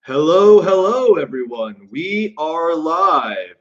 Hello, hello, everyone. We are live.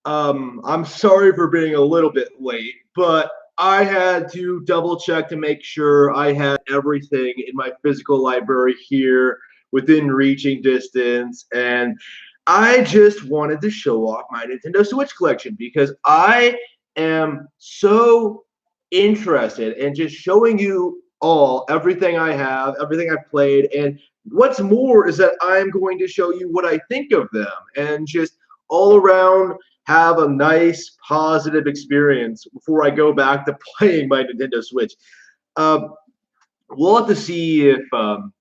I'm sorry for being a little bit late, but I had to double check to make sure I had everything in my physical library here within reaching distance. And I just wanted to show off my Nintendo Switch collection because I am so interested in just showing you all everything I have, everything I've played, and what's more is that I'm going to show you what I think of them and just all around have a nice positive experience before I go back to playing my Nintendo Switch. Um, we'll have to see if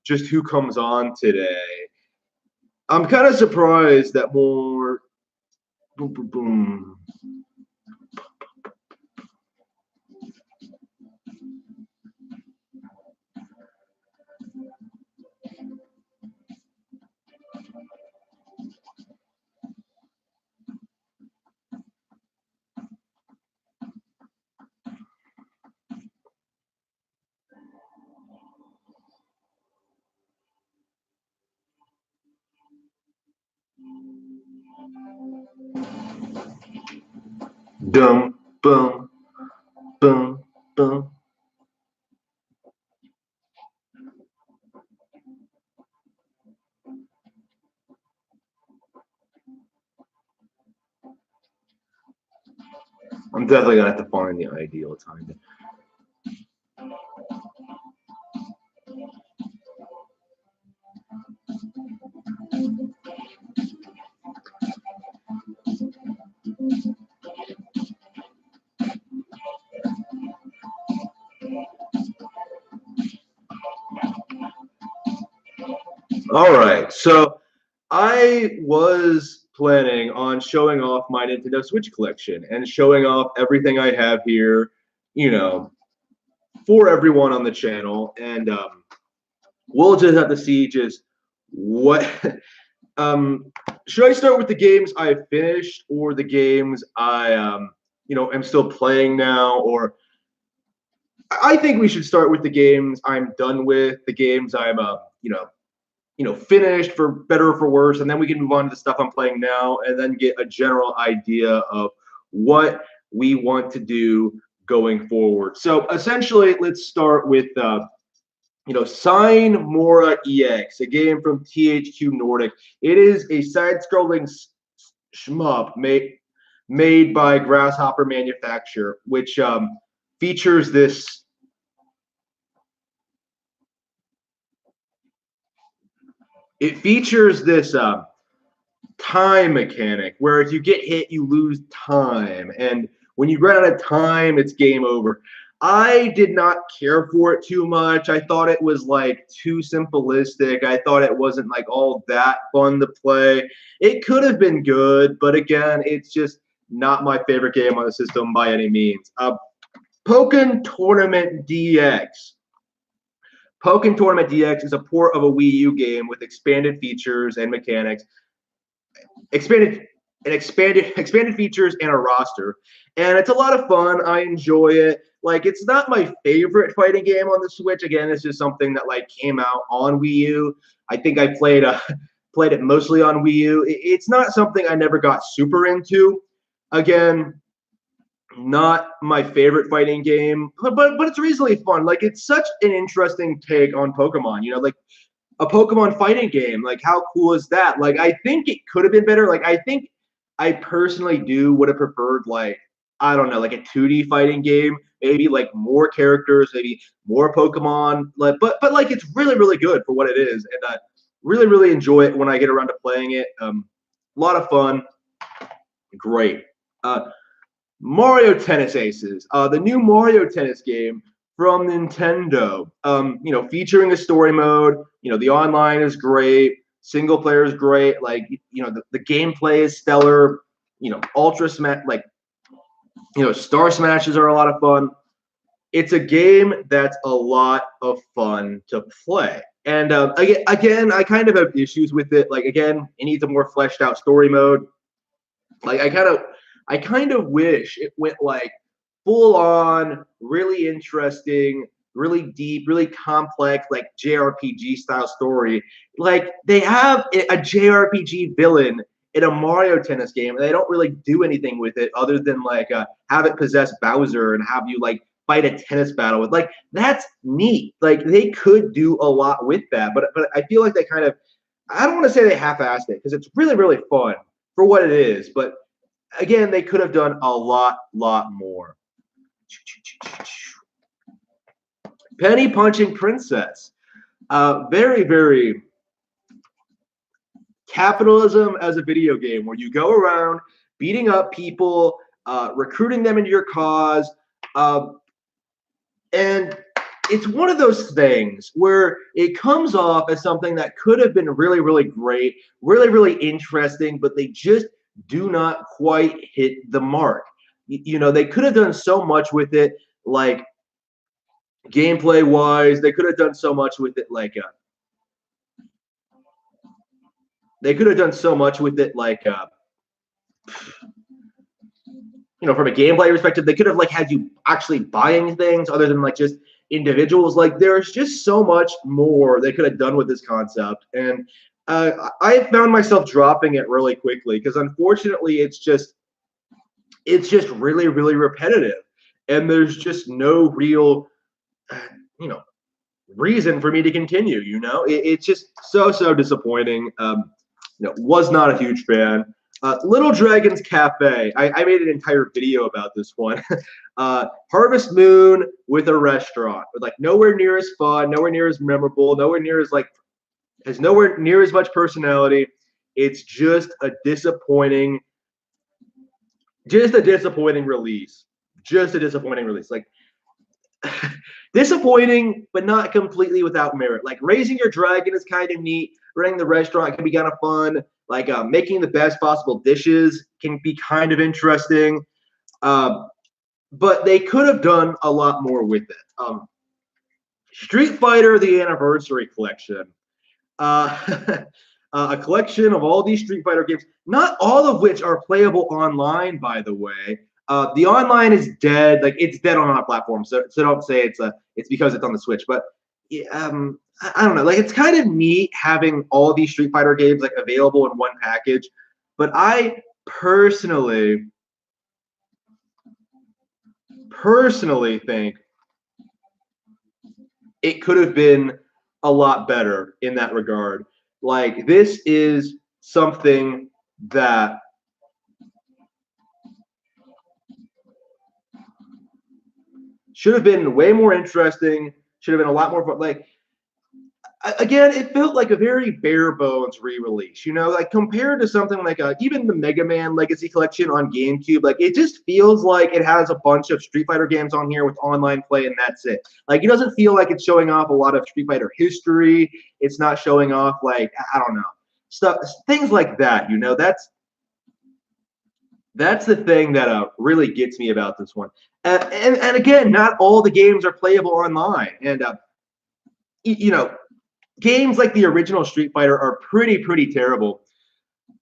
just who comes on today. I'm kind of surprised that more. Boom, boom, boom. Dum, boom, boom, boom. I'm definitely gonna have to find the ideal time. All right, so I was planning on showing off my Nintendo Switch collection and showing off everything I have here, you know, for everyone on the channel. And we'll just have to see just what. Should I start with the games I finished or the games I am still playing now? Or I think we should start with the games I'm done with, the games I'm finished for better or for worse, and then we can move on to the stuff I'm playing now, and then get a general idea of what we want to do going forward. So essentially, let's start with Sign Mora EX, a game from THQ Nordic. It is a side-scrolling shmup made by Grasshopper Manufacture, which features this. It features this time mechanic where if you get hit, you lose time, and when you run out of time, it's game over. I did not care for it too much. I thought it was like too simplistic. I thought it wasn't like all that fun to play. It could have been good, but again, it's just not my favorite game on the system by any means. Pokken Tournament DX. Pokken Tournament DX is a port of a Wii U game with expanded features and mechanics expanded expanded features and a roster, and it's a lot of fun. I enjoy it. Like, it's not my favorite fighting game on the Switch. Again, it's just something that like came out on Wii U. I think I played it mostly on Wii U. It's not something I never got super into. Again, not my favorite fighting game, but it's reasonably fun. Like, it's such an interesting take on Pokemon. Like a Pokemon fighting game. Like, how cool is that? Like, I think it could have been better. Like, I think I personally would have preferred, like, I don't know, like a 2D fighting game, maybe like more characters, maybe more Pokemon. Like, but like, it's really really good for what it is, and I really really enjoy it when I get around to playing it. A lot of fun, great. Mario Tennis Aces, the new Mario Tennis game from Nintendo. Featuring a story mode. The online is great. Single player is great. Like, the gameplay is stellar. Ultra Smash, like, Star Smashes are a lot of fun. It's a game that's a lot of fun to play. And again, I kind of have issues with it. Like, again, it needs a more fleshed out story mode. Like, I kind of wish it went like full on, really interesting, really deep, really complex, like JRPG style story. Like they have a JRPG villain in a Mario Tennis game, and they don't really do anything with it other than like have it possess Bowser and have you like fight a tennis battle with. Like that's neat. Like they could do a lot with that, but I feel like they kind of, I don't want to say they half-assed it because it's really really fun for what it is, but again they could have done a lot more. Penny Punching Princess. Very capitalism as a video game where you go around beating up people, recruiting them into your cause, and it's one of those things where it comes off as something that could have been really, really great, really, really interesting, but they just do not quite hit the mark. You know, they could have done so much with it, like gameplay wise. They could have done so much with it, like you know, from a gameplay perspective, they could have like had you actually buying things other than like just individuals. Like there's just so much more they could have done with this concept, and I found myself dropping it really quickly because unfortunately it's just really really repetitive, and there's just no real you know reason for me to continue. You know, it's just so disappointing. You know, was not a huge fan. Little Dragon's Cafe. I made an entire video about this one. Harvest Moon with a restaurant, with like nowhere near as fun, nowhere near as memorable, nowhere near as like has nowhere near as much personality. It's just a disappointing release. Just a disappointing release. Like disappointing, but not completely without merit. Like raising your dragon is kind of neat. Running the restaurant can be kind of fun. Like making the best possible dishes can be kind of interesting. But they could have done a lot more with it. Street Fighter: The Anniversary Collection. A collection of all these Street Fighter games, not all of which are playable online, by the way. The online is dead. Like it's dead on our platform. So don't say it's because it's on the Switch. But I don't know. Like it's kind of neat having all these Street Fighter games like available in one package. But I personally think it could have been a lot better in that regard. Like this is something that should have been way more interesting, should have been a lot more fun. Like again, it felt like a very bare bones re-release, you know, like compared to something like even the Mega Man Legacy Collection on GameCube. Like it just feels like it has a bunch of Street Fighter games on here with online play, and that's it. Like it doesn't feel like it's showing off a lot of Street Fighter history. It's not showing off like, I don't know, stuff, things like that. You know, that's the thing that really gets me about this one. And again, not all the games are playable online, and you know, games like the original Street Fighter are pretty terrible.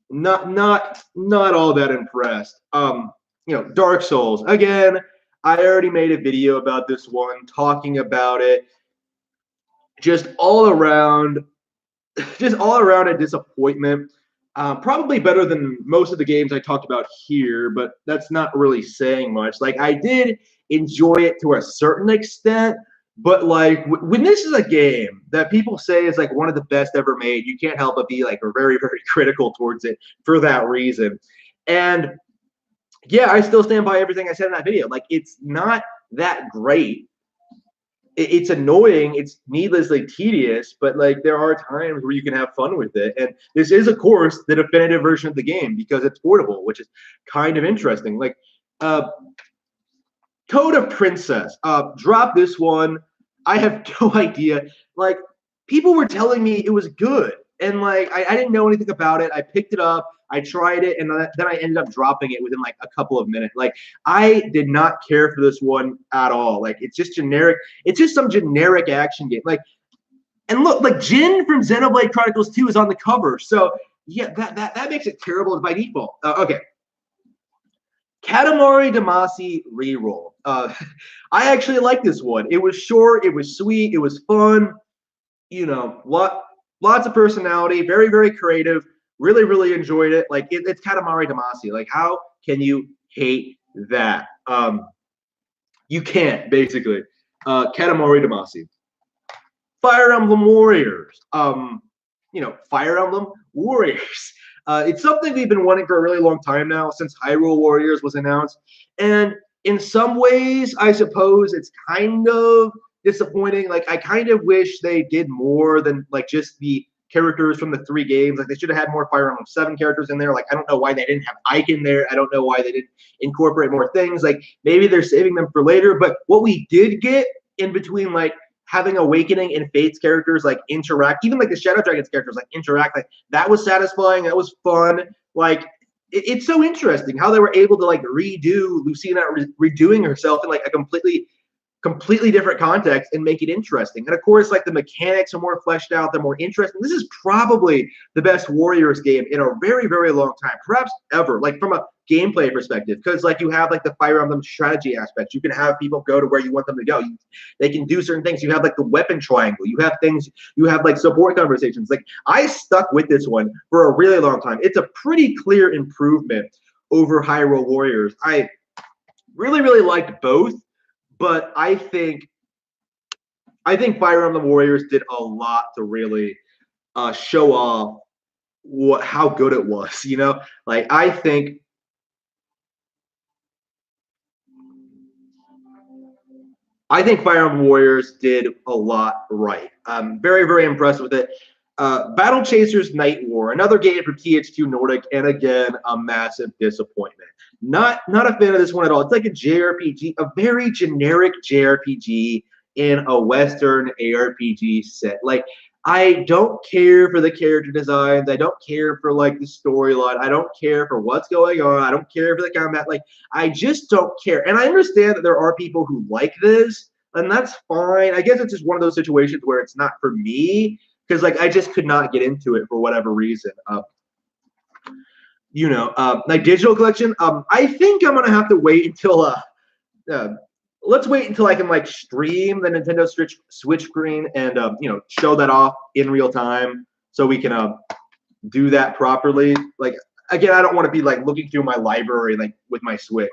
Not all that impressed. You know, Dark Souls. Again, I already made a video about this one, talking about it. Just all around a disappointment. Probably better than most of the games I talked about here, but that's not really saying much. Like I did enjoy it to a certain extent, but like when this is a game that people say is like one of the best ever made, you can't help but be like very critical towards it for that reason. And yeah, I still stand by everything I said in that video. Like it's not that great. It's annoying, it's needlessly tedious, but like there are times where you can have fun with it. And this is, of course, the definitive version of the game because it's portable, which is kind of interesting. Like Code of Princess, drop this one. I have no idea. Like people were telling me it was good, and like I didn't know anything about it. I picked it up, I tried it, and then I ended up dropping it within like a couple of minutes. Like I did not care for this one at all. Like it's just generic. It's just some generic action game. Like, and look, like Jin from Xenoblade Chronicles 2 is on the cover. So yeah, that makes it terrible by default. Okay. Katamari Damacy reroll. I actually like this one. It was short, it was sweet, it was fun. Lots of personality, very, very creative. Really, really enjoyed it. Like it's Katamari Damacy. Like how can you hate that? You can't basically. Katamari Damacy. Fire Emblem Warriors. Fire Emblem Warriors. It's something we've been wanting for a really long time now, since Hyrule Warriors was announced. And in some ways, I suppose it's kind of disappointing. Like, I kind of wish they did more than like just the characters from the 3 games. Like, they should have had more Fire Emblem 7 characters in there. Like, I don't know why they didn't have Ike in there. I don't know why they didn't incorporate more things. Like, maybe they're saving them for later. But what we did get in between, like, having Awakening and Fate's characters like interact, even like the Shadow Dragon's characters like interact, like that was satisfying. That was fun. Like it's so interesting how they were able to like redo Lucina redoing herself in like a completely different context and make it interesting. And of course, like the mechanics are more fleshed out, they're more interesting. This is probably the best Warriors game in a very, very long time, perhaps ever, like from a gameplay perspective, because like you have like the Fire Emblem strategy aspect. You can have people go to where you want them to go. They can do certain things. You have like the weapon triangle. You have things, you have like support conversations. Like I stuck with this one for a really long time. It's a pretty clear improvement over Hyrule Warriors. I really, really liked both. But I think Fire Emblem Warriors did a lot to really show off how good it was. Like I think Fire Emblem Warriors did a lot right. I'm very, very impressed with it. Battle Chasers Night War, another game from THQ Nordic, and again, a massive disappointment. Not a fan of this one at all. It's like a JRPG, a very generic JRPG in a Western ARPG set. Like, I don't care for the character designs. I don't care for like the storyline. I don't care for what's going on. I don't care for the combat. Like, I just don't care. And I understand that there are people who like this, and that's fine. I guess it's just one of those situations where it's not for me, because like I just could not get into it for whatever reason. Like digital collection. I think I'm gonna have to wait until let's wait until I can like stream the Nintendo Switch screen and show that off in real time, so we can do that properly. Like again, I don't want to be like looking through my library like with my Switch,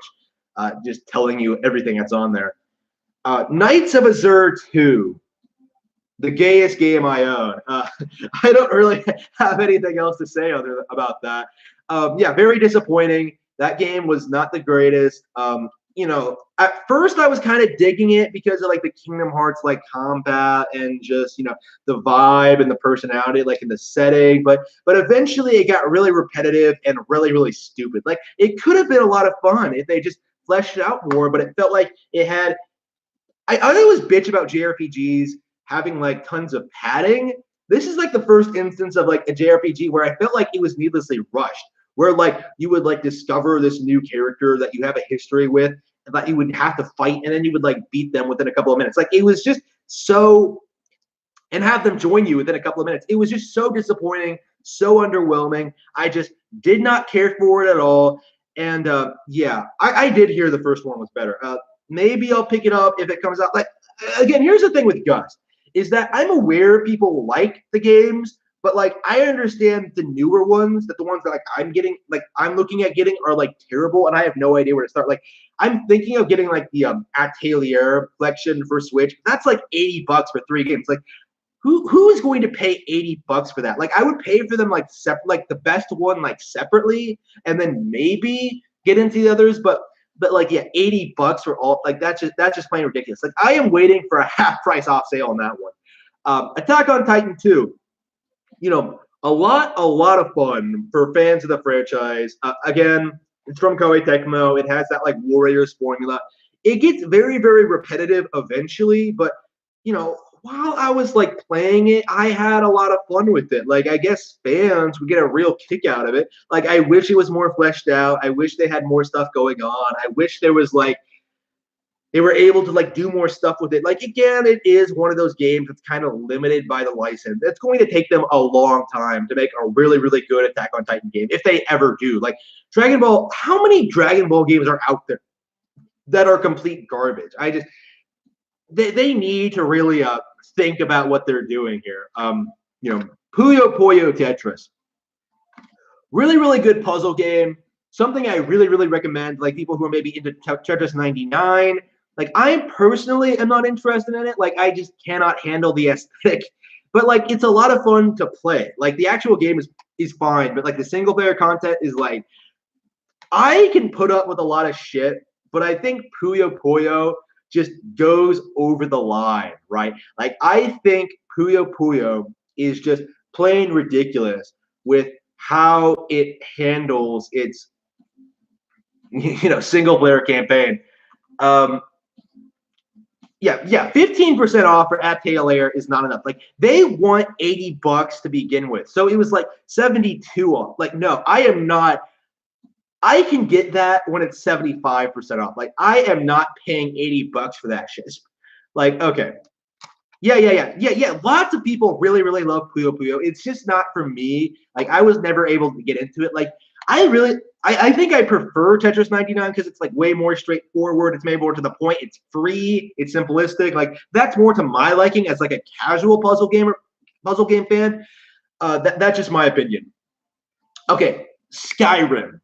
just telling you everything that's on there. Knights of Azure 2. The gayest game I own. I don't really have anything else to say about that. Yeah, very disappointing. That game was not the greatest. At first I was kind of digging it because of like the Kingdom Hearts like combat and just the vibe and the personality like in the setting. But eventually it got really repetitive and really, really stupid. Like it could have been a lot of fun if they just fleshed it out more. But it felt like it had. I always bitch about JRPGs having like tons of padding. This is like the first instance of like a JRPG where I felt like it was needlessly rushed, where like you would like discover this new character that you have a history with and that you would have to fight, and then you would like beat them within a couple of minutes. Like it was just so, and have them join you within a couple of minutes. It was just so disappointing, so underwhelming. I just did not care for it at all. And yeah, I did hear the first one was better. Maybe I'll pick it up if it comes out. Like again, here's the thing with Gust, is that I'm aware people like the games, but like I understand the newer ones, that the ones that like I'm looking at getting are like terrible, and I have no idea where to start. Like I'm thinking of getting like the Atelier collection for Switch. That's like $80 for 3 games. Like who is going to pay $80 for that? Like I would pay for them like like the best one like separately, and then maybe get into the others, but like yeah, $80 for all, like that's just plain ridiculous. Like I am waiting for a half price off sale on that one. Attack on Titan 2, a lot of fun for fans of the franchise. Again, it's from Koei Tecmo. It has that like Warriors formula. It gets very, very repetitive eventually, but while I was like playing it, I had a lot of fun with it. Like I guess fans would get a real kick out of it. Like I wish it was more fleshed out. I wish they had more stuff going on. I wish there was like They were able to like do more stuff with it. Like again, it is one of those games that's kind of limited by the license. It's going to take them a long time to make a really, really good Attack on Titan game if they ever do. Like Dragon Ball, how many Dragon Ball games are out there that are complete garbage? They need to really think about what they're doing here. Puyo Puyo Tetris, really, really good puzzle game. Something I really, really recommend, like people who are maybe into Tetris 99. Like I personally am not interested in it. Like I just cannot handle the aesthetic. But like it's a lot of fun to play. Like the actual game is fine, but like the single player content is like I can put up with a lot of shit, but I think Puyo Puyo just goes over the line, right? Like I think Puyo Puyo is just plain ridiculous with how it handles its single player campaign. Yeah, 15% off for App Layer is not enough. Like they want $80 to begin with. So it was like 72 off. Like, no, I am not. I can get that when it's 75% off. Like I am not paying $80 for that shit. Like, okay. Yeah. Lots of people really, really love Puyo Puyo. It's just not for me. Like I was never able to get into it. Like I think I prefer Tetris 99 because it's like way more straightforward. It's made more to the point. It's free. It's simplistic. Like that's more to my liking as like a casual puzzle game fan. That's just my opinion. Okay, Skyrim,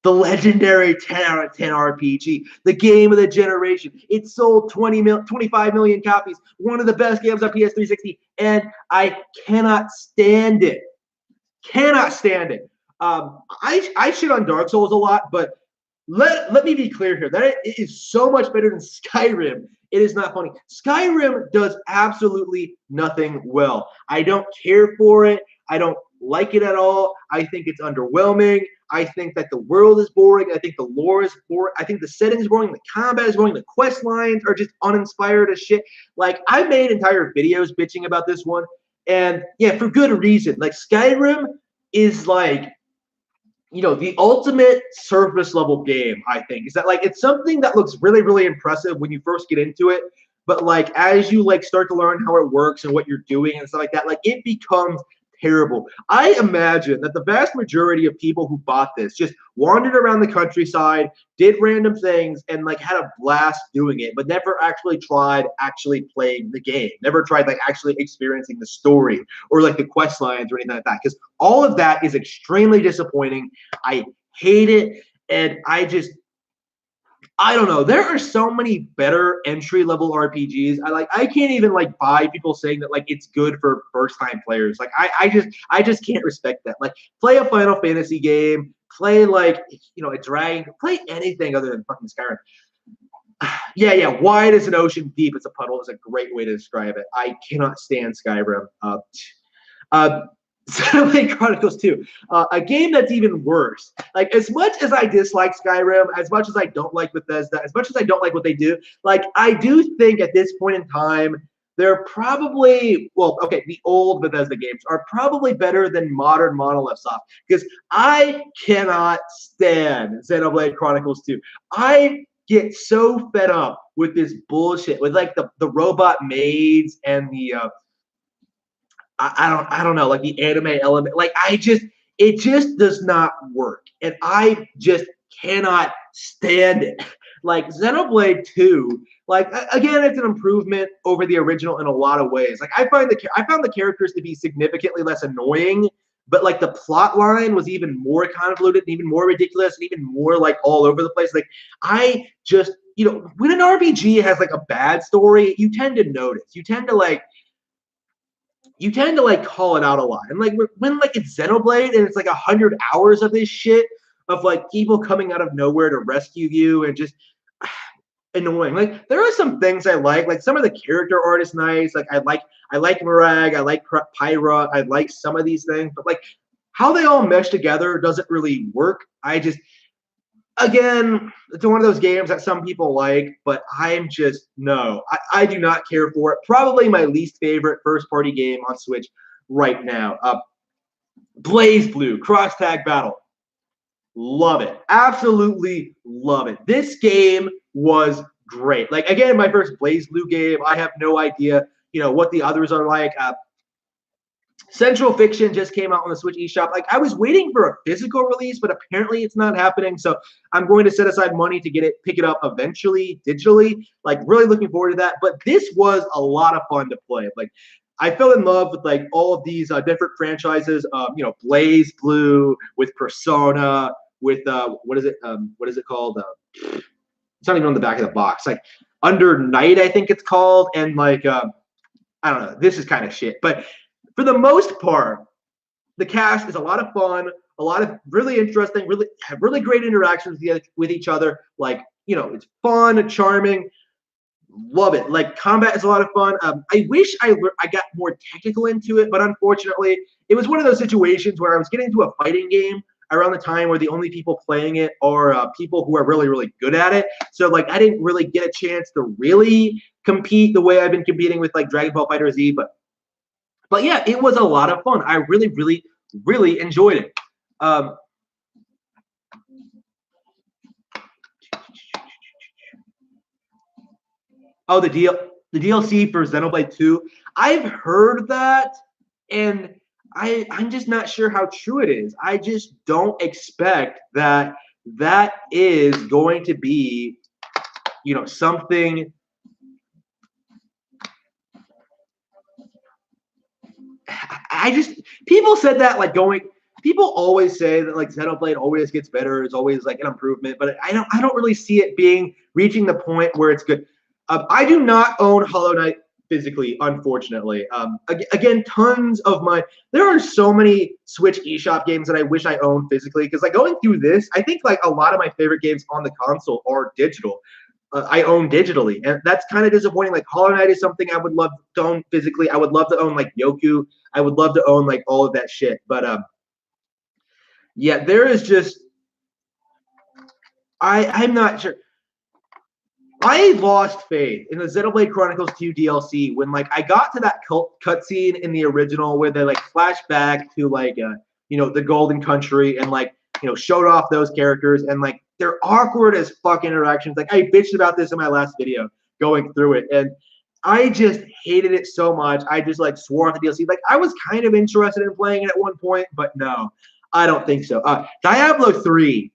the legendary 10 out of 10 RPG, the game of the generation. It sold 25 million copies. One of the best games on PS360, and I cannot stand it. Cannot stand it. I shit on Dark Souls a lot, but let me be clear here. That it is so much better than Skyrim. It is not funny. Skyrim does absolutely nothing well. I don't care for it. I don't like it at all. I think it's underwhelming. I think that the world is boring. I think the lore is boring. I think the setting is boring. The combat is boring. The quest lines are just uninspired as shit. Like, I made entire videos bitching about this one. And yeah, for good reason. Like, Skyrim is like, the ultimate surface level game, I think. Is that like it's something that looks really, really impressive when you first get into it. But like as you like start to learn how it works and what you're doing and stuff like that, like it becomes terrible. I imagine that the vast majority of people who bought this just wandered around the countryside, did random things, and like had a blast doing it, but never actually tried playing the game. Never tried like actually experiencing the story or like the quest lines or anything like that. Because all of that is extremely disappointing. I hate it, and I don't know. There are so many better entry level RPGs. I can't even like buy people saying that like it's good for first time players. Like I just can't respect that. Like play a Final Fantasy game, play like a Dragon, play anything other than fucking Skyrim. Yeah. Wide as an ocean, deep as a puddle is a great way to describe it. I cannot stand Skyrim. Xenoblade Chronicles 2, a game that's even worse. Like, as much as I dislike Skyrim, as much as I don't like Bethesda, as much as I don't like what they do, like, I do think at this point in time, they're probably, the old Bethesda games are probably better than modern Monolith Soft, because I cannot stand Xenoblade Chronicles 2. I get so fed up with this bullshit, with, like, the robot maids and the, I don't know, like the anime element. Like it just does not work. And I just cannot stand it. Like Xenoblade 2, like again, it's an improvement over the original in a lot of ways. Like I found the characters to be significantly less annoying, but like the plot line was even more convoluted and even more ridiculous and even more like all over the place. Like I just, when an RPG has like a bad story, you tend to notice. You tend to call it out a lot. And like when like it's Xenoblade and it's like 100 hours of this shit of like people coming out of nowhere to rescue you and just annoying. Like there are some things I like some of the character art is nice. Like I like Murag, I like Pyra, I like some of these things, but like how they all mesh together doesn't really work. Again, it's one of those games that some people like, but I'm just, no. I do not care for it. Probably my least favorite first-party game on Switch right now. Blaze Blue, Cross Tag Battle. Love it. Absolutely love it. This game was great. Like, again, my first Blaze Blue game. I have no idea, what the others are like. Central Fiction just came out on the Switch eShop. Like, I was waiting for a physical release, but apparently it's not happening. So I'm going to set aside money to pick it up eventually digitally. Like, really looking forward to that. But this was a lot of fun to play. Like, I fell in love with like all of these different franchises. Blaze Blue, with Persona, with what is it called? It's not even on the back of the box. Like Under Night, I think it's called, and like I don't know. This is kind of shit, but for the most part, the cast is a lot of fun, a lot of really interesting, really great interactions with each other. Like, it's fun, charming. Love it. Like, combat is a lot of fun. I wish I got more technical into it, but unfortunately, it was one of those situations where I was getting into a fighting game around the time where the only people playing it are people who are really, really good at it. So, like, I didn't really get a chance to really compete the way I've been competing with, like, Dragon Ball FighterZ, but yeah, it was a lot of fun. I really, really, really enjoyed it. Oh, the DLC for Xenoblade 2. I've heard that, and I'm just not sure how true it is. I just don't expect that is going to be, something. People said that people always say that like Xenoblade always gets better, is always like an improvement, but I don't really see it reaching the point where it's good. I do not own Hollow Knight physically, unfortunately. Again, there are so many Switch eShop games that I wish I owned physically, because like going through this, I think like a lot of my favorite games on the console are digital. I own digitally, and that's kind of disappointing. Like Hollow Knight is something I would love to own physically. I would love to own like Yoku. I would love to own like all of that shit. But yeah, there is just I'm not sure. I lost faith in the Xenoblade Chronicles 2 DLC when like I got to that cutscene in the original where they like flash back to like the Golden Country and like showed off those characters, and like they're awkward as fuck interactions. Like I bitched about this in my last video going through it, and I just hated it so much. I just like swore on the DLC. Like I was kind of interested in playing it at one point, but no, I don't think so. Diablo 3.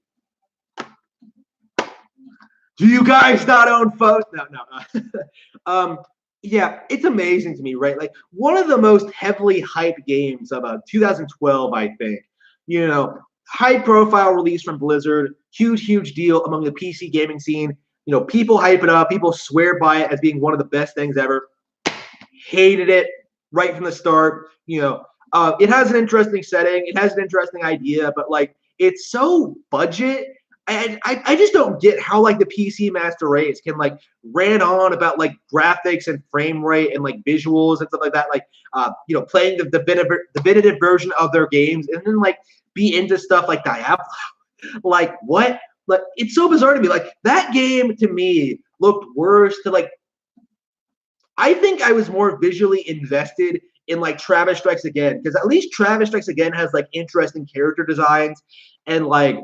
Do you guys not own phones? No. Yeah, it's amazing to me, right? Like one of the most heavily hyped games of 2012, I think. High profile release from Blizzard, huge deal among the PC gaming scene. People hype it up, people swear by it as being one of the best things ever. Hated it right from the start. It has an interesting setting, it has an interesting idea, but like it's so budget. I just don't get how like the PC master race can like rant on about like graphics and frame rate and like visuals and stuff like that, like playing the definitive version of their games, and then like be into stuff like Diablo. Like what? Like it's so bizarre to me. Like that game to me looked worse to like. I think I was more visually invested in like Travis Strikes Again, because at least Travis Strikes Again has like interesting character designs and like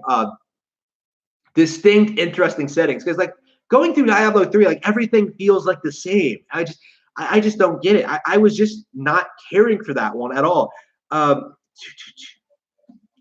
distinct, interesting settings. Because like going through Diablo 3, like everything feels like the same. I just don't get it. I was just not caring for that one at all.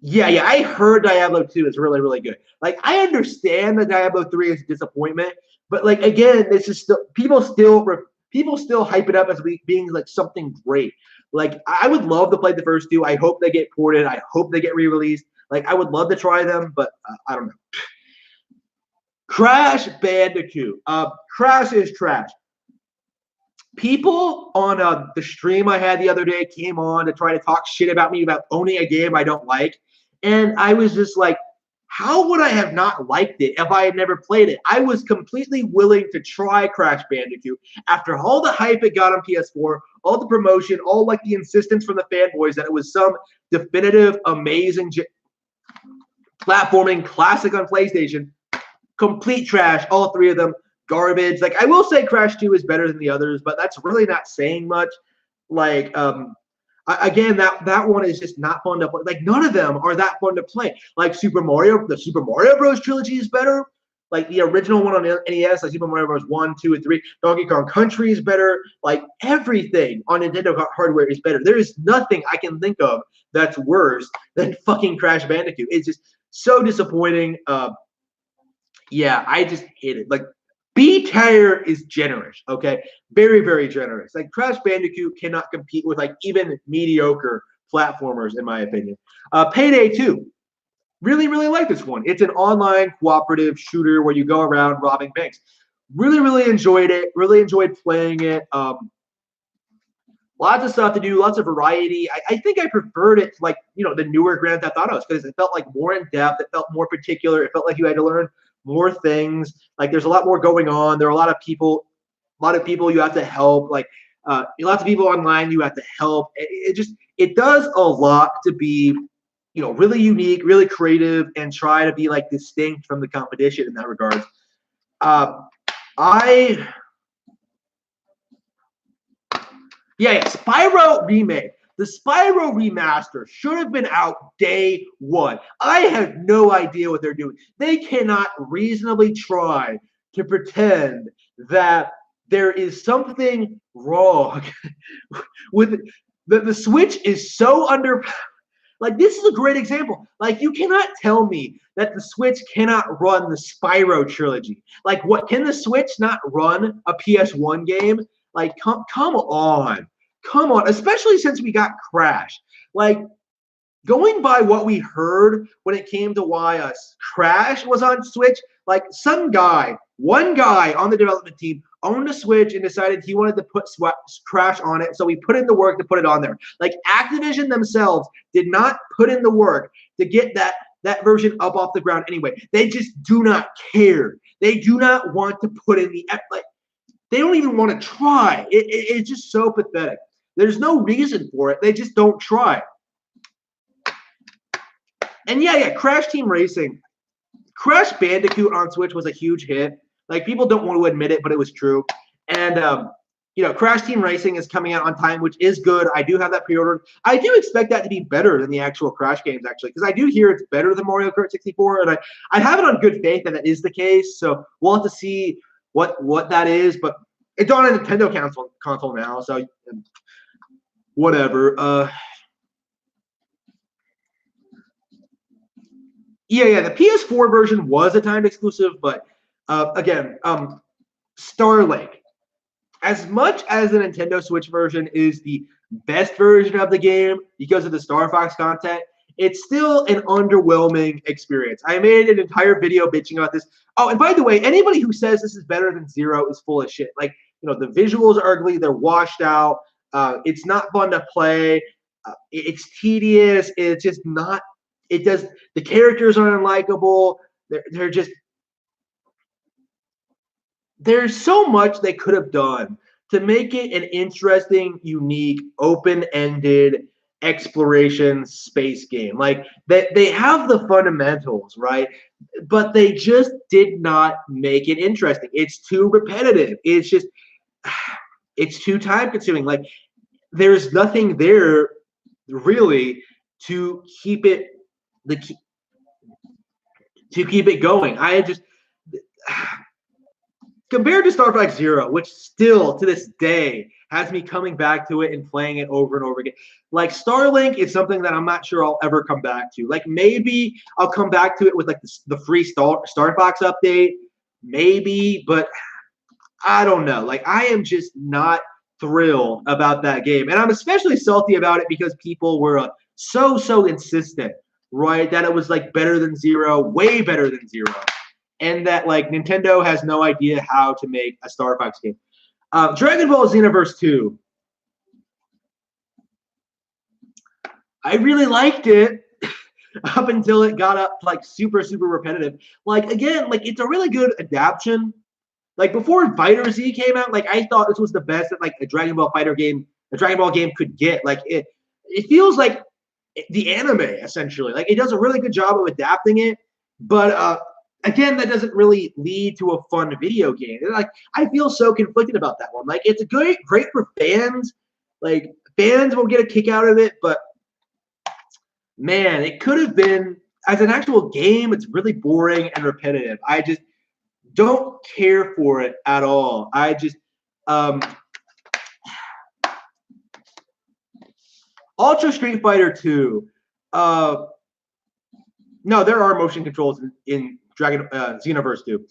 Yeah, I heard Diablo 2 is really, really good. Like I understand that Diablo 3 is a disappointment, but like again, this is still people still hype it up as being like something great. Like I would love to play the first two. I hope they get ported. I hope they get re-released. Like I would love to try them, but I don't know. Crash Bandicoot. Crash is trash. People on the stream I had the other day came on to try to talk shit about me about owning a game I don't like. And I was just like, how would I have not liked it if I had never played it? I was completely willing to try Crash Bandicoot after all the hype it got on PS4, all the promotion, all like the insistence from the fanboys that it was some definitive, amazing platforming classic on PlayStation. Complete trash, all three of them. Garbage. Like I will say Crash 2 is better than the others, but that's really not saying much. Like again, that one is just not fun to play. Like none of them are that fun to play. Like the Super Mario Bros. Trilogy is better. Like the original one on NES, like Super Mario Bros. 1, 2, and 3. Donkey Kong Country is better. Like everything on Nintendo hardware is better. There is nothing I can think of that's worse than fucking Crash Bandicoot. It's just so disappointing. Yeah, I just hate it. Like B tier is generous, okay? Very, very generous. Like Crash Bandicoot cannot compete with like even mediocre platformers, in my opinion. Payday 2. Really, really like this one. It's an online cooperative shooter where you go around robbing banks. Really, really enjoyed it. Really enjoyed playing it. Lots of stuff to do, lots of variety. I think I preferred it to like, the newer Grand Theft Autos because it felt like more in depth. It felt more particular. It felt like you had to learn more things. Like there's a lot more going on. There are a lot of people you have to help. Like lots of people online you have to help. It does a lot to be really unique, really creative, and try to be like distinct from the competition in that regard. Spyro remake. The Spyro remaster should have been out day one. I have no idea what they're doing. They cannot reasonably try to pretend that there is something wrong with the Switch is so under. Like, this is a great example. Like, you cannot tell me that the Switch cannot run the Spyro trilogy. Like, what, can the Switch not run a PS1 game? Like, come on. Come on. Especially since we got Crash. Like, going by what we heard when it came to why Crash was on Switch, like, one guy on the development team owned a Switch and decided he wanted to put Crash on it, so he put in the work to put it on there. Like, Activision themselves did not put in the work to get that version up off the ground anyway. They just do not care. They do not want to put in they don't even want to try. It's just so pathetic. There's no reason for it. They just don't try. And Crash Team Racing. Crash Bandicoot on Switch was a huge hit. Like, people don't want to admit it, but it was true. And, Crash Team Racing is coming out on time, which is good. I do have that pre-ordered. I do expect that to be better than the actual Crash games, actually, because I do hear it's better than Mario Kart 64, and I have it on good faith that is the case. So we'll have to see what that is, but it's on a Nintendo console now, so whatever. The PS4 version was a timed exclusive, but again, Starlink. As much as the Nintendo Switch version is the best version of the game because of the Star Fox content, it's still an underwhelming experience. I made an entire video bitching about this. Oh, and by the way, anybody who says this is better than Zero is full of shit. Like, the visuals are ugly, they're washed out, it's not fun to play, it's tedious, it's just not. The characters are unlikable. They're just. There's so much they could have done to make it an interesting, unique, open-ended exploration space game. Like, they have the fundamentals, right? But they just did not make it interesting. It's too repetitive. It's just, it's too time-consuming. Like, there's nothing there really to keep it going. Compared to Star Fox Zero, which still to this day has me coming back to it and playing it over and over again. Like, Starlink is something that I'm not sure I'll ever come back to. Like, maybe I'll come back to it with like the free Star Fox update, maybe, but I don't know. Like, I am just not thrilled about that game, and I'm especially salty about it because people were so insistent, right, that it was like better than Zero, way better than Zero, and that like Nintendo has no idea how to make a Star Fox game. Dragon Ball Xenoverse 2. I really liked it up until it got up like super repetitive. Like, again, like, it's a really good adaptation. Like, before Fighter Z came out, like, I thought this was the best that like a Dragon Ball game could get. Like, it feels like the anime, essentially. Like, it does a really good job of adapting it, but again, that doesn't really lead to a fun video game. And, like, I feel so conflicted about that one. Like, it's a great for fans. Like, fans will get a kick out of it, but man, it could have been, as an actual game, it's really boring and repetitive. don't care for it at all. I just Ultra Street Fighter 2. No, there are motion controls in Dragon Xenoverse 2.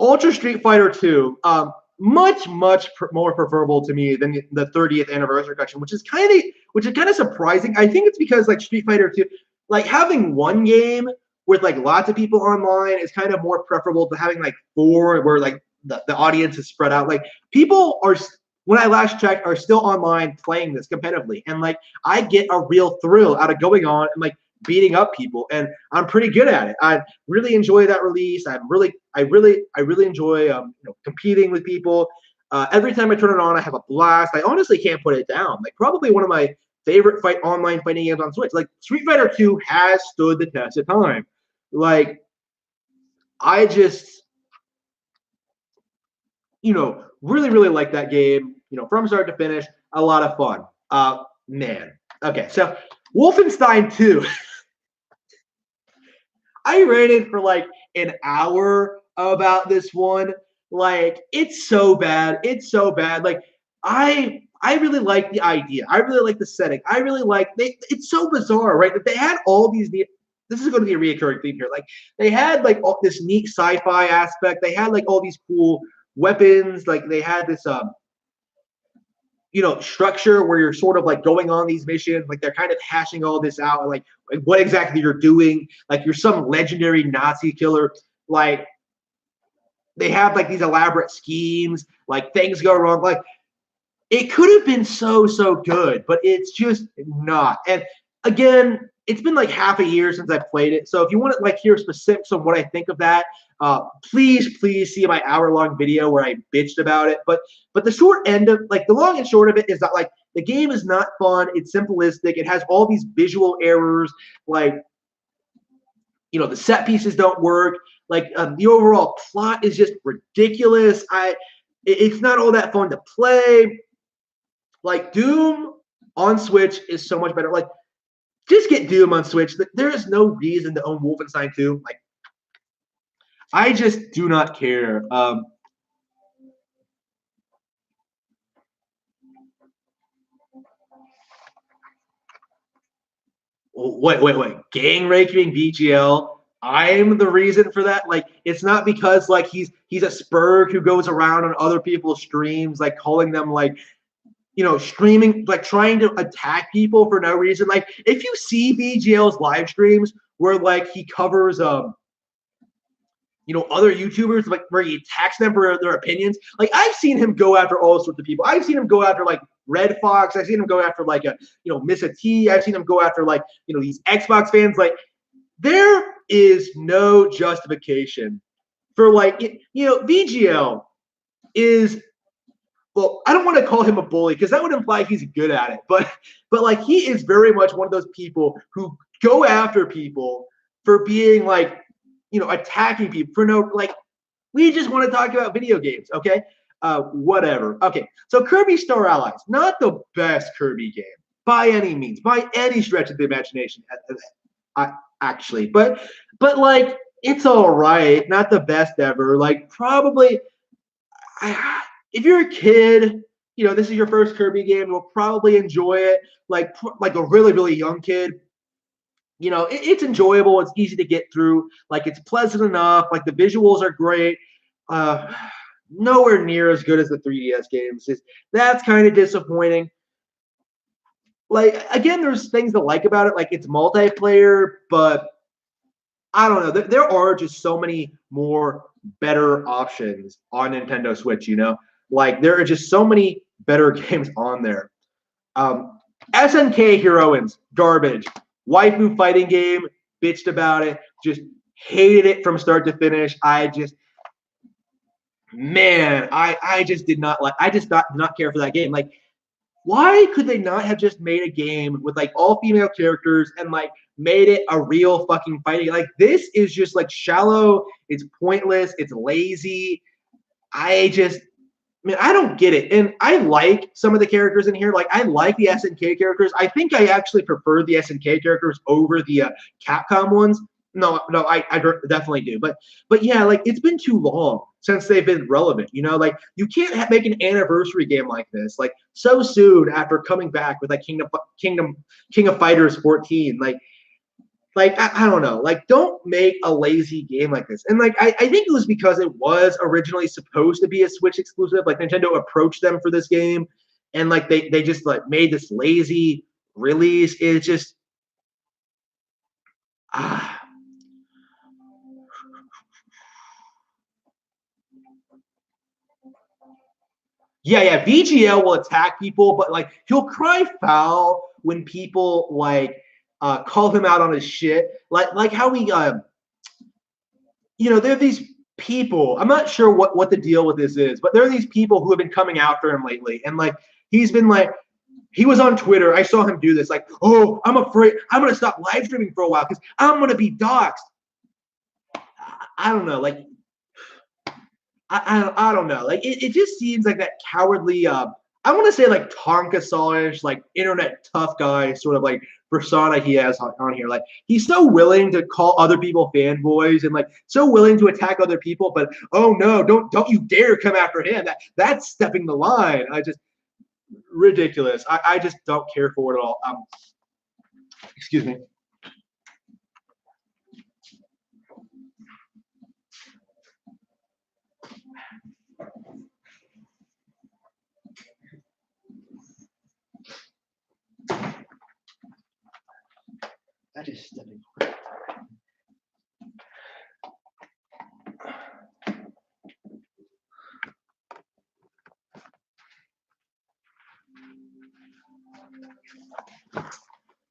Ultra Street Fighter 2, much more preferable to me than the 30th anniversary collection, which is kind of surprising. I think it's because like Street Fighter 2, like having one game with like lots of people online is kind of more preferable to having like 4 where like the audience is spread out. Like people are, when I last checked, are still online playing this competitively, and like I get a real thrill out of going on and like beating up people, and I'm pretty good at it. I really enjoy that release. I really enjoy competing with people. Every time I turn it on, I have a blast. I honestly can't put it down. Like probably one of my favorite online fighting games on Switch. Like Street Fighter 2 has stood the test of time. Like I just really like that game. From start to finish, a lot of fun. Man. Okay, so Wolfenstein 2. I ranted for like an hour about this one. Like, it's so bad. It's so bad. Like, I really like the idea. I really like the setting. I really like it's so bizarre, right? That they had all these. This is going to be a reoccurring theme here. Like, they had like all this neat sci-fi aspect. They had like all these cool weapons. Like, they had this structure where you're sort of like going on these missions, like they're kind of hashing all this out, like what exactly you're doing, like you're some legendary Nazi killer, like they have like these elaborate schemes, like things go wrong, like it could have been so good, but it's just not. And again, it's been like half a year since I played it, so if you want to like hear specifics on what I think of that, please see my hour-long video where I bitched about it. But the short end of the long and short of it is that like the game is not fun. It's simplistic. It has all these visual errors. Like the set pieces don't work. Like the overall plot is just ridiculous. It's not all that fun to play. Like Doom on Switch is so much better. Like just get Doom on Switch. There is no reason to own Wolfenstein 2. Like I just do not care. Wait. Gang raping VGL. I'm the reason for that. Like, it's not because like he's a spurg who goes around on other people's streams, like calling them like, streaming, like trying to attack people for no reason. Like, if you see VGL's live streams where like he covers other YouTubers, like where he attacks them for their opinions. Like I've seen him go after all sorts of people. I've seen him go after like Red Fox. I've seen him go after like Missa T. I've seen him go after like these Xbox fans. Like there is no justification for like VGL is, well, I don't want to call him a bully because that would imply he's good at it. But like he is very much one of those people who go after people for being like attacking people for no, like, we just want to talk about video games, okay? Whatever. Okay, so Kirby Star Allies, not the best Kirby game by any means, by any stretch of the imagination, actually. But like, it's all right. Not the best ever. Like, probably, if you're a kid, this is your first Kirby game, you'll probably enjoy it. Like a really young kid. It's enjoyable. It's easy to get through. Like, it's pleasant enough. Like, the visuals are great. Nowhere near as good as the 3DS games. That's kind of disappointing. Like, again, there's things to like about it. Like, it's multiplayer, but I don't know. There are just so many more better options on Nintendo Switch, Like, there are just so many better games on there. SNK Heroines, garbage. Waifu fighting game, bitched about it, just hated it from start to finish. I just did not like, I just did not care for that game. Like, why could they not have just made a game with like all female characters and like made it a real fucking fighting? Like, this is just like shallow, it's pointless, it's lazy. I don't get it. And I like some of the characters in here. Like, I like the SNK characters. I think I actually prefer the SNK characters over the Capcom ones. No, I definitely do. But yeah, like it's been too long since they've been relevant. You know, like you can't make an anniversary game like this like so soon after coming back with like King of Fighters 14. Like I don't know, like don't make a lazy game like this. And like I think it was because it was originally supposed to be a Switch exclusive. Like Nintendo approached them for this game, and like they just like made this lazy release. It's just ah. Yeah, VGL will attack people, but like he'll cry foul when people like call him out on his shit. Like how we there are these people. I'm not sure what the deal with this is, but there are these people who have been coming after him lately, and like he's been like he was on Twitter. I saw him do this. Like, oh, I'm afraid I'm gonna stop live streaming for a while because I'm gonna be doxxed. I don't know. Like I don't know. Like it just seems like that cowardly I want to say like Tonka Saw-ish, like internet tough guy sort of like persona he has on here. Like he's so willing to call other people fanboys and like so willing to attack other people, but oh no, don't you dare come after him. That's stepping the line. I just ridiculous. I just don't care for it at all. Excuse me. That is stepping.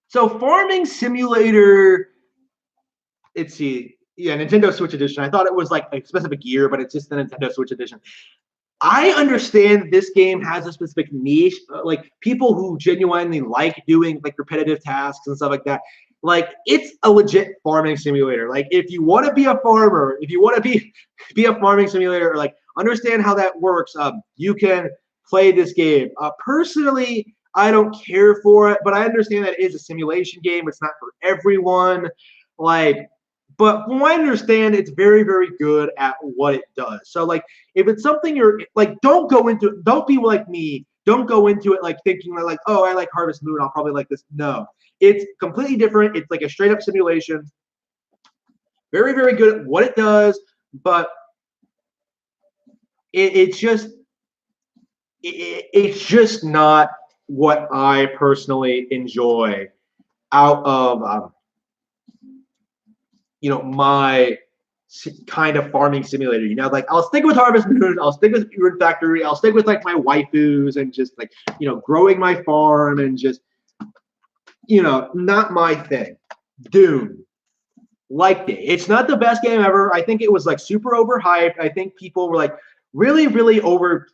So Farming Simulator, let's see. Yeah, Nintendo Switch Edition. I thought it was like a specific year, but it's just the Nintendo Switch Edition. I understand this game has a specific niche, like people who genuinely like doing like repetitive tasks and stuff like that. Like it's a legit farming simulator. Like if you want to be a farmer, if you want to be a farming simulator, or like understand how that works, you can play this game. Personally, I don't care for it, but I understand that it is a simulation game. It's not for everyone. Like but from what I understand, it's very, very good at what it does. So, like, if it's something you're like, don't be like me. Don't go into it like thinking like, oh, I like Harvest Moon. I'll probably like this. No, it's completely different. It's like a straight up simulation. Very, very good at what it does, but it's just not what I personally enjoy out of my kind of farming simulator. Like I'll stick with Harvest Moon, I'll stick with Rune Factory, I'll stick with like my waifus and just like growing my farm and just not my thing. Doom, liked it. It's not the best game ever. I think it was like super overhyped. I think people were like really, really overhyped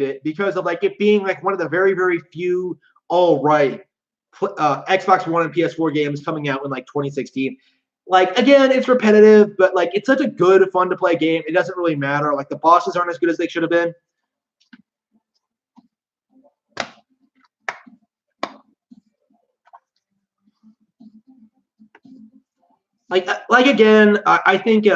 it because of like it being like one of the very, very few all right Xbox One and PS4 games coming out in like 2016. Like again, it's repetitive, but like it's such a good, fun to play game. It doesn't really matter. Like the bosses aren't as good as they should have been. Like again, I think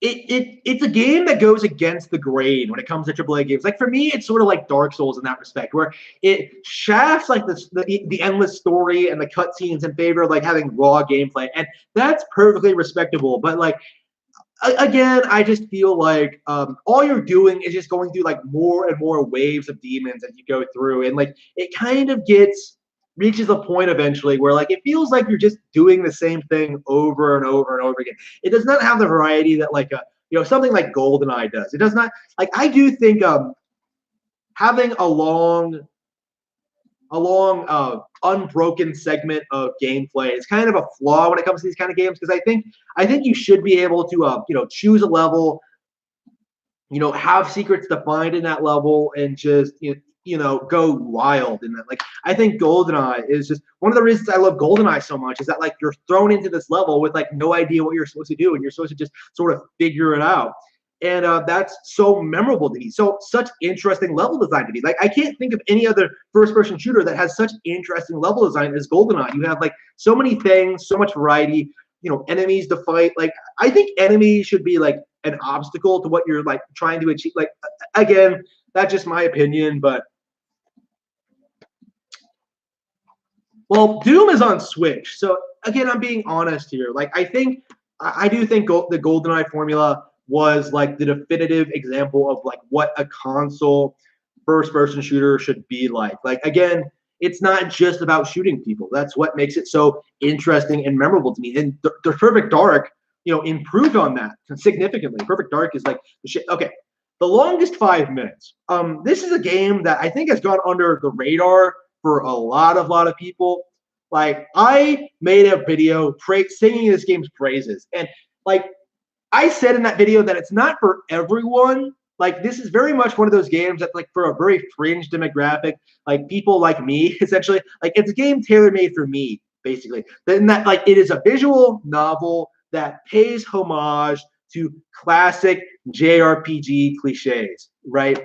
it's a game that goes against the grain when it comes to AAA games. Like for me, it's sort of like Dark Souls in that respect, where it shafts like the endless story and the cutscenes in favor of like having raw gameplay, and that's perfectly respectable. But like again, I just feel like all you're doing is just going through like more and more waves of demons as you go through, and like it kind of reaches a point eventually where like it feels like you're just doing the same thing over and over and over again. It does not have the variety that like something like GoldenEye does. It does not. Like I do think having a long unbroken segment of gameplay is kind of a flaw when it comes to these kind of games, because I think you should be able to choose a level, have secrets defined in that level, and just go wild in that. Like I think GoldenEye is just one of the reasons I love GoldenEye so much, is that like you're thrown into this level with like no idea what you're supposed to do, and you're supposed to just sort of figure it out. And that's so memorable to me. So such interesting level design to me. Like I can't think of any other first-person shooter that has such interesting level design as GoldenEye. You have like so many things, so much variety. You know, enemies to fight. Like I think enemies should be like an obstacle to what you're like trying to achieve. Like again, that's just my opinion, but well, Doom is on Switch. So again, I'm being honest here. Like I do think the GoldenEye formula was like the definitive example of like what a console first-person shooter should be like. Like again, it's not just about shooting people. That's what makes it so interesting and memorable to me. And the Perfect Dark, you know, improved on that significantly. Perfect Dark is like the shit. Okay, the longest 5 minutes. This is a game that I think has gone under the radar for a lot of people. Like I made a video singing this game's praises, and like I said in that video that it's not for everyone. Like this is very much one of those games that's like for a very fringe demographic, like people like me, essentially. Like it's a game tailor-made for me, basically. Then that like it is a visual novel that pays homage to classic JRPG cliches, right?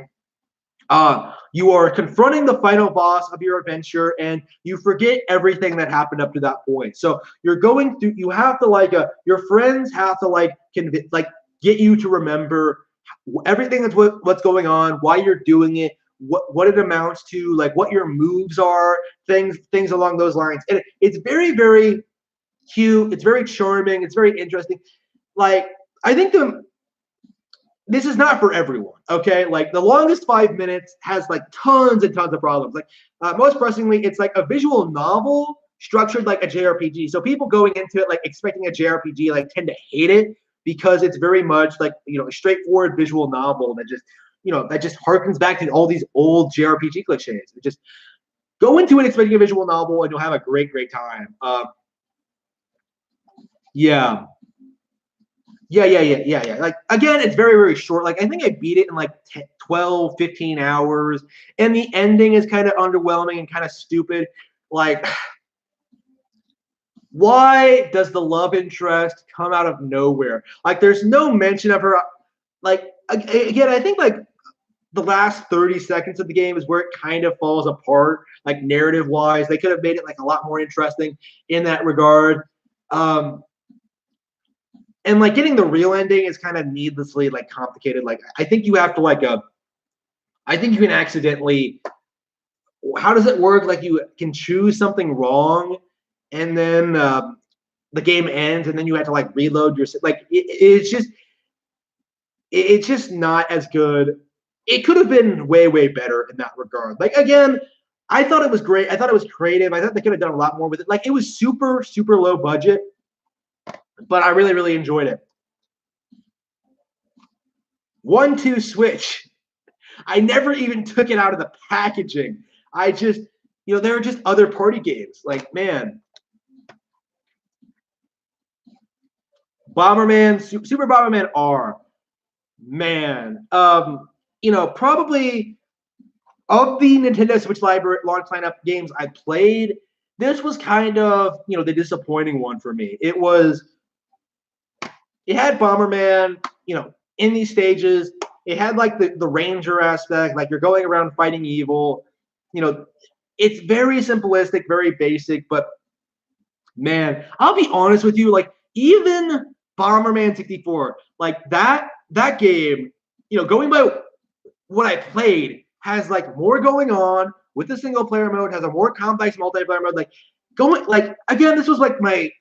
You are confronting the final boss of your adventure, and you forget everything that happened up to that point. So you're going through. You have to like your friends have to like get you to remember everything that's what's going on, why you're doing it, what it amounts to, like what your moves are, things along those lines. And it's very cute. It's very charming. It's very interesting. Like I think this is not for everyone, okay? Like the longest 5 minutes has like tons and tons of problems. Like most pressingly, it's like a visual novel structured like a JRPG. So people going into it like expecting a JRPG like tend to hate it because it's very much like, you know, a straightforward visual novel that just, you know, that just harkens back to all these old JRPG cliches. It just go into it expecting a visual novel and you'll have a great time. Yeah. Yeah. Like, again, it's very short. Like, I think I beat it in like 12, 15 hours. And the ending is kind of underwhelming and kind of stupid. Like, why does the love interest come out of nowhere? Like, there's no mention of her. Like, again, I think like the last 30 seconds of the game is where it kind of falls apart, like narrative wise. They could have made it like a lot more interesting in that regard. And like getting the real ending is kind of needlessly like complicated. Like I think you have to like I think you can accidentally, how does it work? Like you can choose something wrong and then the game ends and then you have to like reload your, like it's just not as good. It could have been way better in that regard. Like again, I thought it was great. I thought it was creative. I thought they could have done a lot more with it. Like it was super low budget, but I really enjoyed it. 1-2 Switch. I never even took it out of the packaging. I just, you know, there are just other party games. Like, man, Bomberman, Super Bomberman R. Man, you know, probably of the Nintendo Switch library launch lineup games I played, this was kind of, you know, the disappointing one for me. It had Bomberman, you know, in these stages. It had like the ranger aspect, like you're going around fighting evil. You know, it's very simplistic, very basic, but man, I'll be honest with you, like even Bomberman 64, like that game, you know, going by what I played, has like more going on with the single player mode, has a more complex multiplayer mode. Like going like again, this was like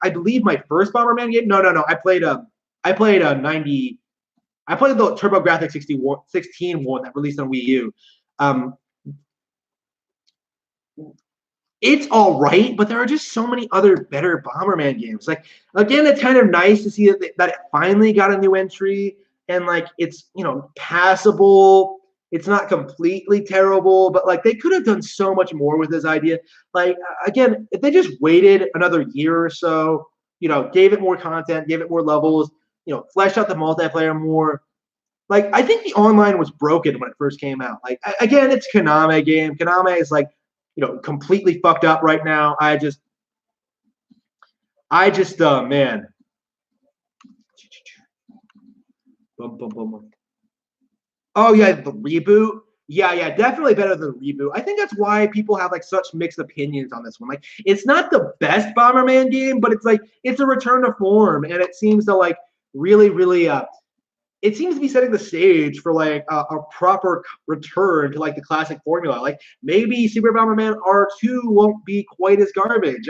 I believe my first Bomberman game. No. I played a 90. I played the TurboGrafx 16 one that released on Wii U. It's all right, but there are just so many other better Bomberman games. Like again, it's kind of nice to see that it finally got a new entry and like it's, you know, passable. It's not completely terrible, but like they could have done so much more with this idea. Like again, if they just waited another year or so, you know, gave it more content, gave it more levels, you know, fleshed out the multiplayer more. Like I think the online was broken when it first came out. Like again, it's Konami game. Konami is like, you know, completely fucked up right now. Man. Oh yeah, the reboot. Yeah, definitely better than the reboot. I think that's why people have like such mixed opinions on this one. Like, it's not the best Bomberman game, but it's like it's a return to form, and it seems to like really it seems to be setting the stage for like a proper return to like the classic formula. Like maybe Super Bomberman R2 won't be quite as garbage.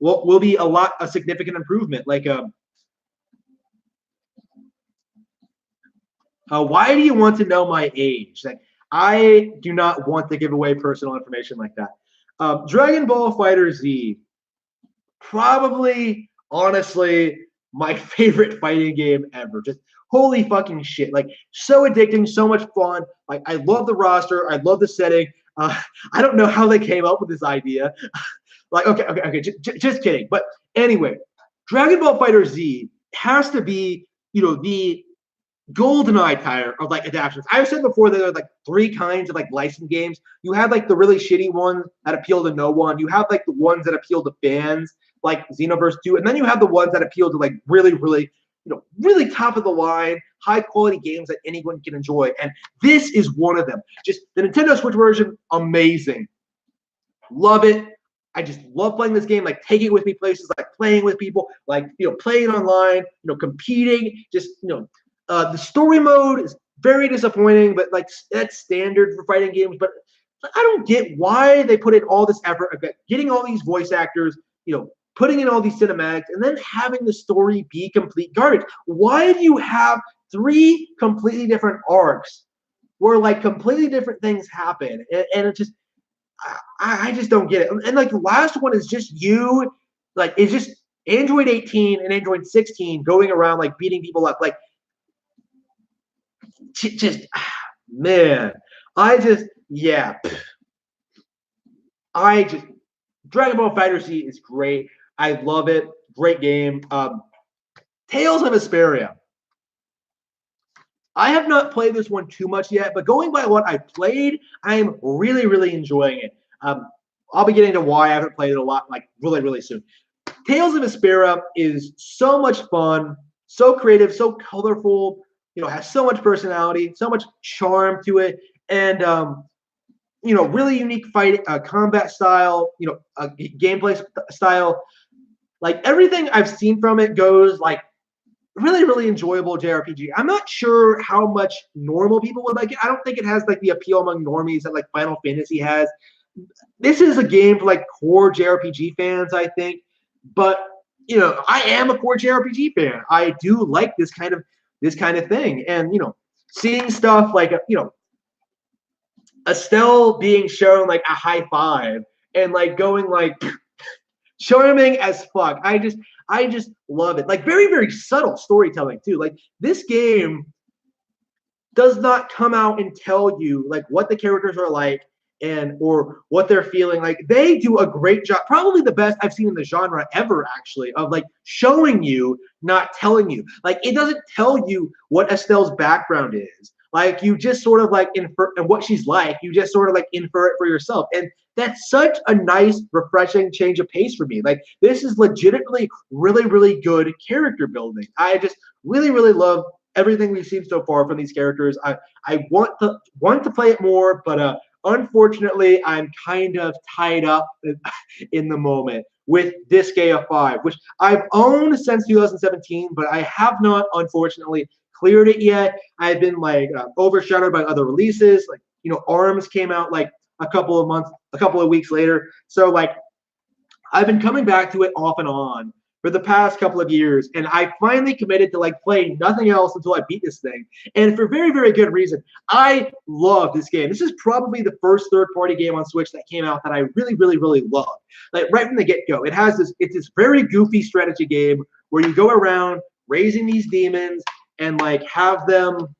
Will be a significant improvement. Like why do you want to know my age? Like, I do not want to give away personal information like that. Dragon Ball Fighter Z, probably, honestly, my favorite fighting game ever. Just holy fucking shit. Like, so addicting, so much fun. Like, I love the roster. I love the setting. I don't know how they came up with this idea. Like, okay, just kidding. But anyway, Dragon Ball Fighter Z has to be, the GoldenEye tire of like adaptations. I've said before that there are like three kinds of like licensed games. You have like the really shitty ones that appeal to no one. You have like the ones that appeal to fans, like Xenoverse 2, and then you have the ones that appeal to like really, really top of the line, high quality games that anyone can enjoy. And this is one of them. Just the Nintendo Switch version, amazing. Love it. I just love playing this game, like taking it with me places, like playing with people, like playing online, competing, just the story mode is very disappointing, but like that's standard for fighting games. But I don't get why they put in all this effort of getting all these voice actors, putting in all these cinematics, and then having the story be complete garbage. Why do you have three completely different arcs where like completely different things happen? And it just, I just don't get it. And like the last one is just you, like it's just Android 18 and Android 16 going around like beating people up. Like, just man, yeah, I just Dragon Ball Fighter Z is great. I love it. Great game. Tales of Vesperia. I have not played this one too much yet, but going by what I played, I am really enjoying it. I'll be getting to why I haven't played it a lot, like really soon. Tales of Vesperia is so much fun, so creative, so colorful. Has so much personality, so much charm to it, and really unique fight, combat style, gameplay style. Like everything I've seen from it goes like really enjoyable JRPG. I'm not sure how much normal people would like it. I don't think it has like the appeal among normies that like Final Fantasy has. This is a game for like core JRPG fans, I think. But I am a core JRPG fan. I do like this kind of thing, and seeing stuff like Estelle being shown like a high five and like going like charming as fuck. I just love it. Like very subtle storytelling too. Like this game does not come out and tell you like what the characters are like and or what they're feeling. Like they do a great job, probably the best I've seen in the genre ever, actually, of like showing you, not telling you. Like it doesn't tell you what Estelle's background is. Like you just sort of like infer, and what she's like, you just sort of like infer it for yourself. And that's such a nice, refreshing change of pace for me. Like this is legitimately really good character building. I just really love everything we've seen so far from these characters. I want to play it more, but unfortunately, I'm kind of tied up in the moment with Disgaea 5, which I've owned since 2017, but I have not, unfortunately, cleared it yet. I've been like overshadowed by other releases. Like, ARMS came out like a couple of weeks later. So like, I've been coming back to it off and on for the past couple of years, and I finally committed to like playing nothing else until I beat this thing, and for very good reason. I love this game. This is probably the first third-party game on Switch that came out that I really love. Like right from the get-go, it's this very goofy strategy game where you go around raising these demons and like have them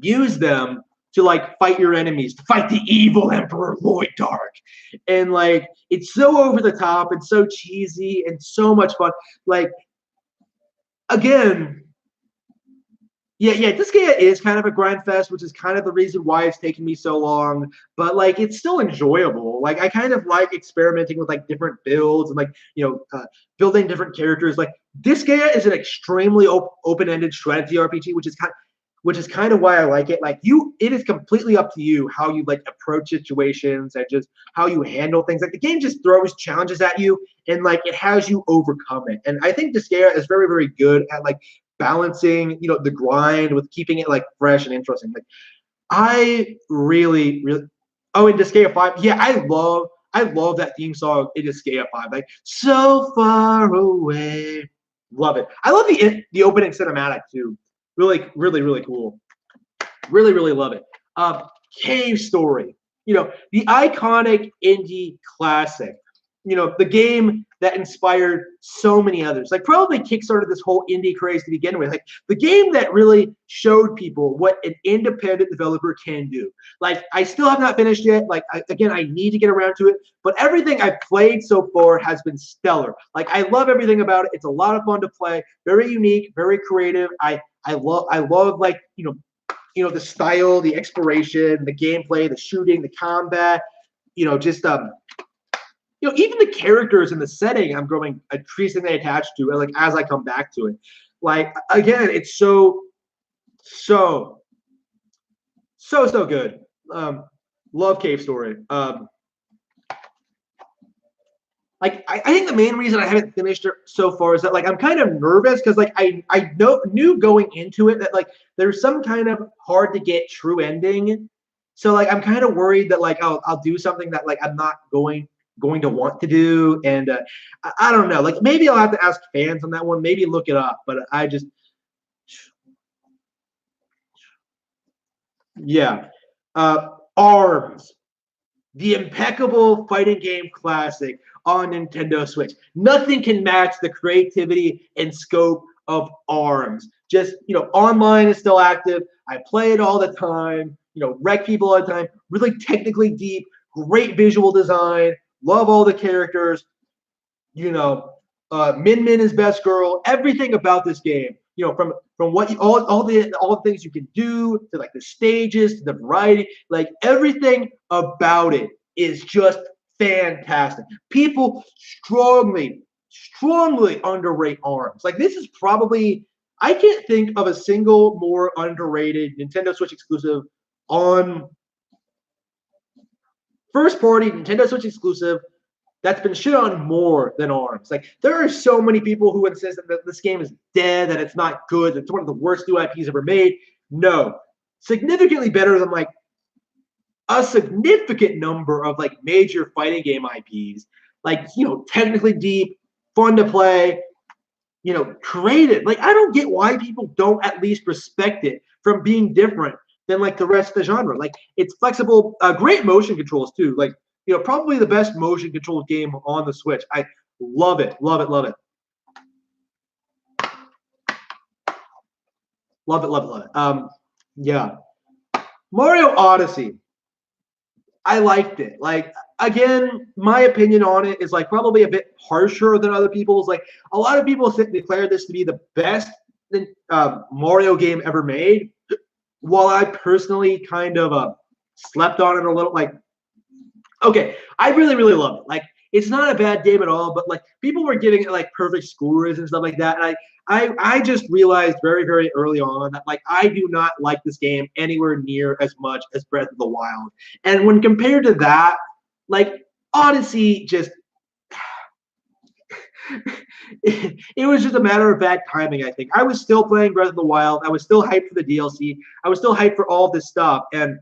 use them to like fight your enemies, to fight the evil Emperor Lloyd Dark. And like it's so over the top and so cheesy and so much fun. Like again, Disgaea is kind of a grind fest, which is kind of the reason why it's taken me so long. But like it's still enjoyable. Like I kind of like experimenting with like different builds and like building different characters. Like Disgaea is an extremely open-ended strategy RPG, which is which is kind of why I like it. Like it is completely up to you how you like approach situations and just how you handle things. Like the game just throws challenges at you and like it has you overcome it. And I think Disgaea is very, very good at like balancing, the grind with keeping it like fresh and interesting. Like I really, really. Oh, in Disgaea 5, yeah, I love that theme song in Disgaea 5. Like so far away. Love it. I love the opening cinematic too. Really, really, really cool. Really, really love it. Cave Story. The iconic indie classic. The game that inspired so many others. Like probably kickstarted this whole indie craze to begin with. Like the game that really showed people what an independent developer can do. Like I still have not finished yet. Like I need to get around to it. But everything I've played so far has been stellar. Like I love everything about it. It's a lot of fun to play. Very unique. Very creative. I love like the style, the exploration, the gameplay, the shooting, the combat. Just even the characters and the setting I'm growing increasingly attached to, like as I come back to it. Like again, it's so good. Love Cave Story. Like I think the main reason I haven't finished it so far is that like I'm kind of nervous because like I knew going into it that like there's some kind of hard to get true ending. So like I'm kind of worried that like I'll do something that like I'm not going to want to do, and I don't know. Like maybe I'll have to ask fans on that one. Maybe look it up, but I just yeah. ARMS, the impeccable fighting game classic on Nintendo Switch. Nothing can match the creativity and scope of ARMS. Just, online is still active. I play it all the time, wreck people all the time. Really technically deep, great visual design. Love all the characters. Min Min is best girl. Everything about this game, from what all the things you can do to like the stages to the variety, like everything about it is just fantastic. People strongly underrate ARMS. Like this is probably I can't think of a single more underrated Nintendo Switch exclusive on first party Nintendo Switch exclusive that's been shit on more than ARMS. Like there are so many people who insist that this game is dead, that it's not good, that it's one of the worst new IPs ever made. No, significantly better than like a significant number of like major fighting game IPs. Like technically deep, fun to play, creative. Like I don't get why people don't at least respect it from being different than like the rest of the genre. Like it's flexible, great motion controls too. Like probably the best motion control game on the Switch. I love it, love it, love it. Love it, love it, love it. Yeah. Mario Odyssey. I liked it. Like, again, my opinion on it is like probably a bit harsher than other people's. Like, a lot of people declare this to be the best Mario game ever made, while I personally kind of slept on it a little. Like, okay, I really, really love it. Like, it's not a bad game at all, but like people were giving it like perfect scores and stuff like that. And I just realized very, very early on that like I do not like this game anywhere near as much as Breath of the Wild. And when compared to that, like Odyssey just it was just a matter of bad timing, I think. I was still playing Breath of the Wild. I was still hyped for the DLC. I was still hyped for all this stuff and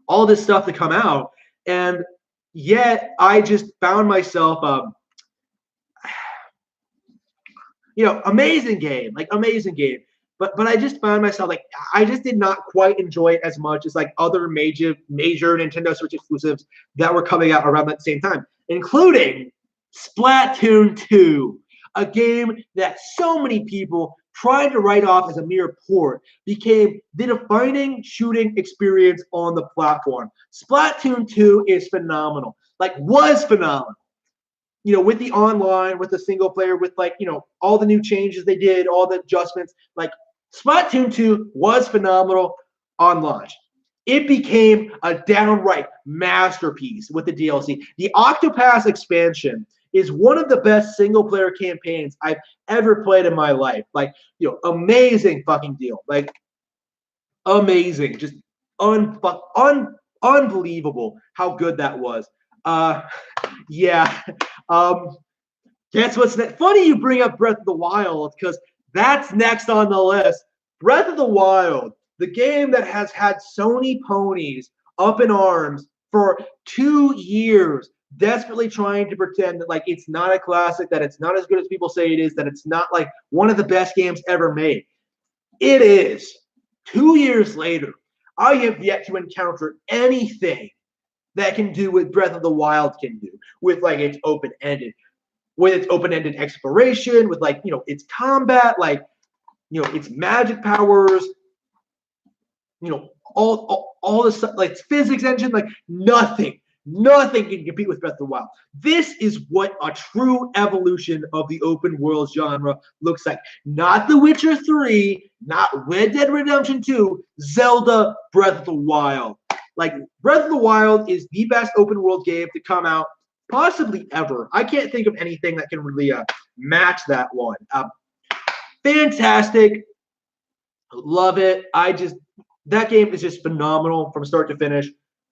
all this stuff to come out. And yet I just found myself amazing game. But I just found myself like I just did not quite enjoy it as much as like other major Nintendo Switch exclusives that were coming out around that same time, including Splatoon 2, a game that so many people tried to write off as a mere port, became the defining shooting experience on the platform. Splatoon 2 is phenomenal. Like, was phenomenal. With the online, with the single player, with like, all the new changes they did, all the adjustments. Like, Splatoon 2 was phenomenal on launch. It became a downright masterpiece with the DLC. The Octopass expansion is one of the best single-player campaigns I've ever played in my life. Like, amazing fucking deal. Like, amazing, just unbelievable how good that was. Yeah. Guess what's next? Funny you bring up Breath of the Wild because that's next on the list. Breath of the Wild, the game that has had Sony ponies up in arms for 2 years, desperately trying to pretend that like it's not a classic, that it's not as good as people say it is, that it's not like one of the best games ever made. It is. 2 years later, I have yet to encounter anything that can do what Breath of the Wild can do with like its open-ended exploration, with like its combat, like its magic powers, all the stuff, like its physics engine, like nothing can compete with Breath of the Wild. This is what a true evolution of the open world genre looks like. Not The Witcher 3, not Red Dead Redemption 2, Zelda Breath of the Wild. Like, Breath of the Wild is the best open world game to come out possibly ever. I can't think of anything that can really match that one. Fantastic. Love it. That game is just phenomenal from start to finish.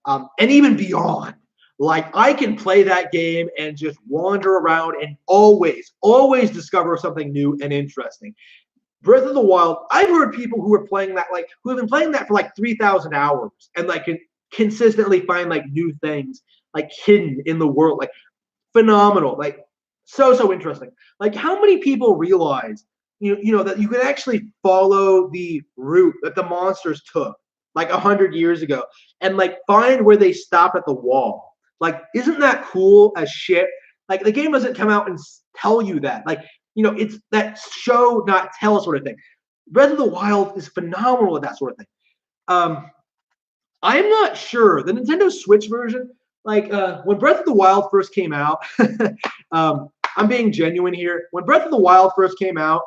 And even beyond. Like, I can play that game and just wander around and always discover something new and interesting. Breath of the Wild, I've heard people who have been playing that for like 3,000 hours and like can consistently find like new things like hidden in the world, like phenomenal, like so interesting. Like, how many people realize that you can actually follow the route that the monsters took like 100 years ago and like find where they stop at the wall? Like, isn't that cool as shit? Like, the game doesn't come out and tell you that. Like, it's that show, not tell sort of thing. Breath of the Wild is phenomenal at that sort of thing. I'm not sure. The Nintendo Switch version, like when Breath of the Wild first came out, I'm being genuine here. When Breath of the Wild first came out,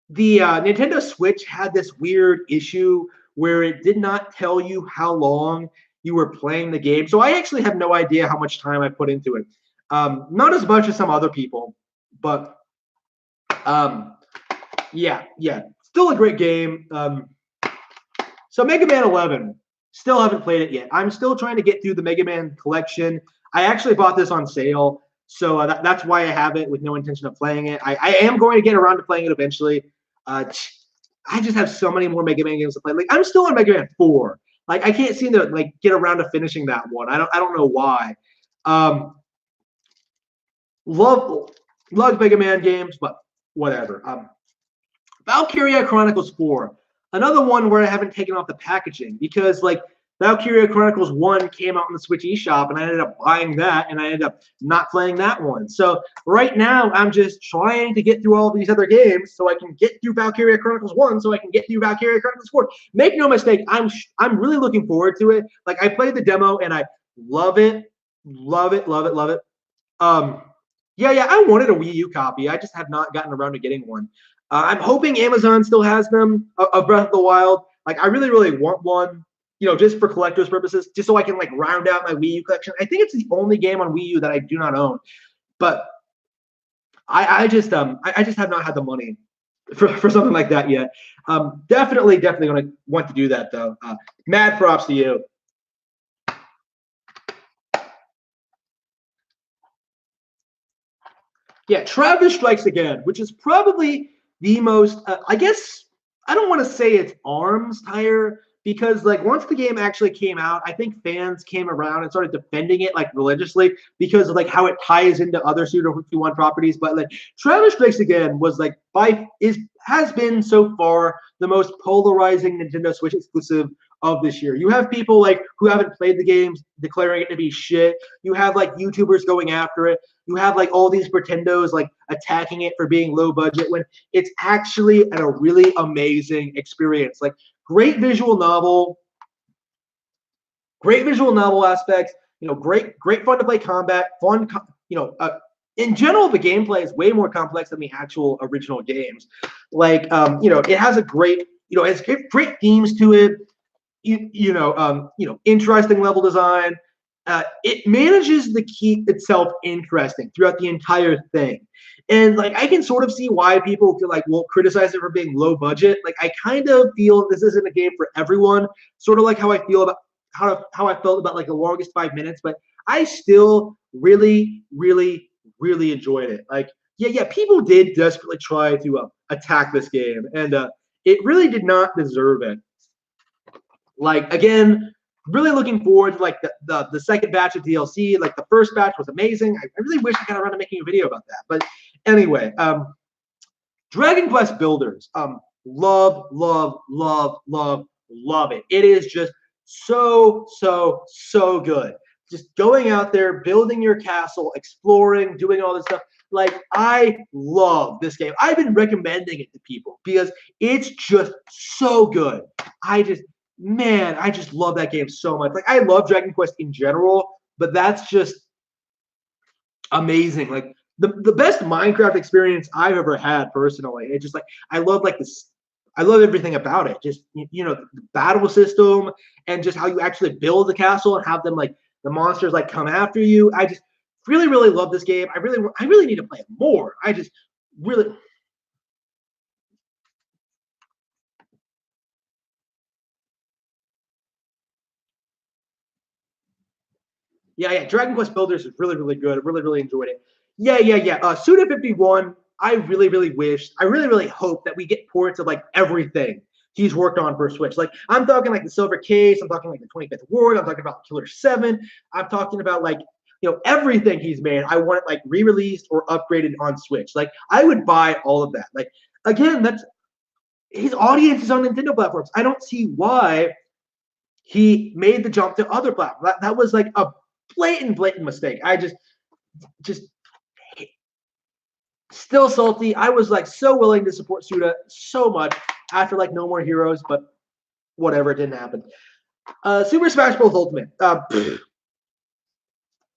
the Nintendo Switch had this weird issue where it did not tell you how long you were playing the game. So I actually have no idea how much time I put into it. Not as much as some other people, but yeah, still a great game. So Mega Man 11, still haven't played it yet. I'm still trying to get through the Mega Man collection. I actually bought this on sale, so that's why I have it with no intention of playing it. I am going to get around to playing it eventually. I just have so many more Mega Man games to play. Like, I'm still on Mega Man 4. Like, I can't seem to like get around to finishing that one. I don't know why. Love Mega Man games, but whatever. Valkyria Chronicles 4. Another one where I haven't taken off the packaging because like Valkyria Chronicles 1 came out in the Switch eShop and I ended up buying that and I ended up not playing that one. So right now I'm just trying to get through all these other games so I can get through Valkyria Chronicles 1 so I can get through Valkyria Chronicles 4. Make no mistake, I'm really looking forward to it. Like, I played the demo and I love it. Love it. Yeah, I wanted a Wii U copy. I just have not gotten around to getting one. I'm hoping Amazon still has them of Breath of the Wild. Like, I really want one, just for collector's purposes, just so I can like round out my Wii U collection. I think it's the only game on Wii U that I do not own, but I just have not had the money for something like that yet. Definitely going to want to do that though. Mad props to you. Yeah, Travis Strikes Again, which is probably the most, I guess, I don't want to say it's ARMS tire because like once the game actually came out, I think fans came around and started defending it like religiously because of like how it ties into other Suda 51 properties. But like Travis Strikes Again was like has been so far the most polarizing Nintendo Switch exclusive of this year. You have people like who haven't played the games declaring it to be shit. You have like YouTubers going after it. You have like all these pretendos like attacking it for being low budget when it's actually a really amazing experience. Like, great visual novel aspects, great fun to play combat, in general, the gameplay is way more complex than the actual original games. Like, it has a great, it's great themes to it, interesting level design, it manages to keep itself interesting throughout the entire thing. And like I can sort of see why people feel like will criticize it for being low budget. Like I kind of feel this isn't a game for everyone. Sort of like how I feel about how I felt about like the longest 5 minutes, but I still really enjoyed it. Like yeah, people did desperately try to attack this game, and it really did not deserve it. Like again, really looking forward to like the second batch of DLC. Like the first batch was amazing. I really wish I got around to making a video about that. But anyway, Dragon Quest Builders. Love it. It is just so good. Just going out there, building your castle, exploring, doing all this stuff. Like I love this game. I've been recommending it to people because it's just so good. I just love that game so much. Like I love Dragon Quest in general, but that's just amazing. Like the best Minecraft experience I've ever had personally. It's just like I love like this. I love everything about it. Just the battle system and just how you actually build the castle and have them like the monsters like come after you. I just really love this game. I really need to play it more. I just really. Yeah. Dragon Quest Builders is really good. I really enjoyed it. Yeah. Suda51, I really wish, I really hope that we get ports of like everything he's worked on for Switch. Like I'm talking like the Silver Case, I'm talking like the 25th Ward, I'm talking about Killer 7, I'm talking about like everything he's made. I want it like re-released or upgraded on Switch. Like I would buy all of that. Like again, that's his audience is on Nintendo platforms. I don't see why he made the jump to other platforms. That was like a blatant mistake. I just still salty. I was like so willing to support Suda so much after like No More Heroes, but whatever, it didn't happen. Super Smash Bros. Ultimate.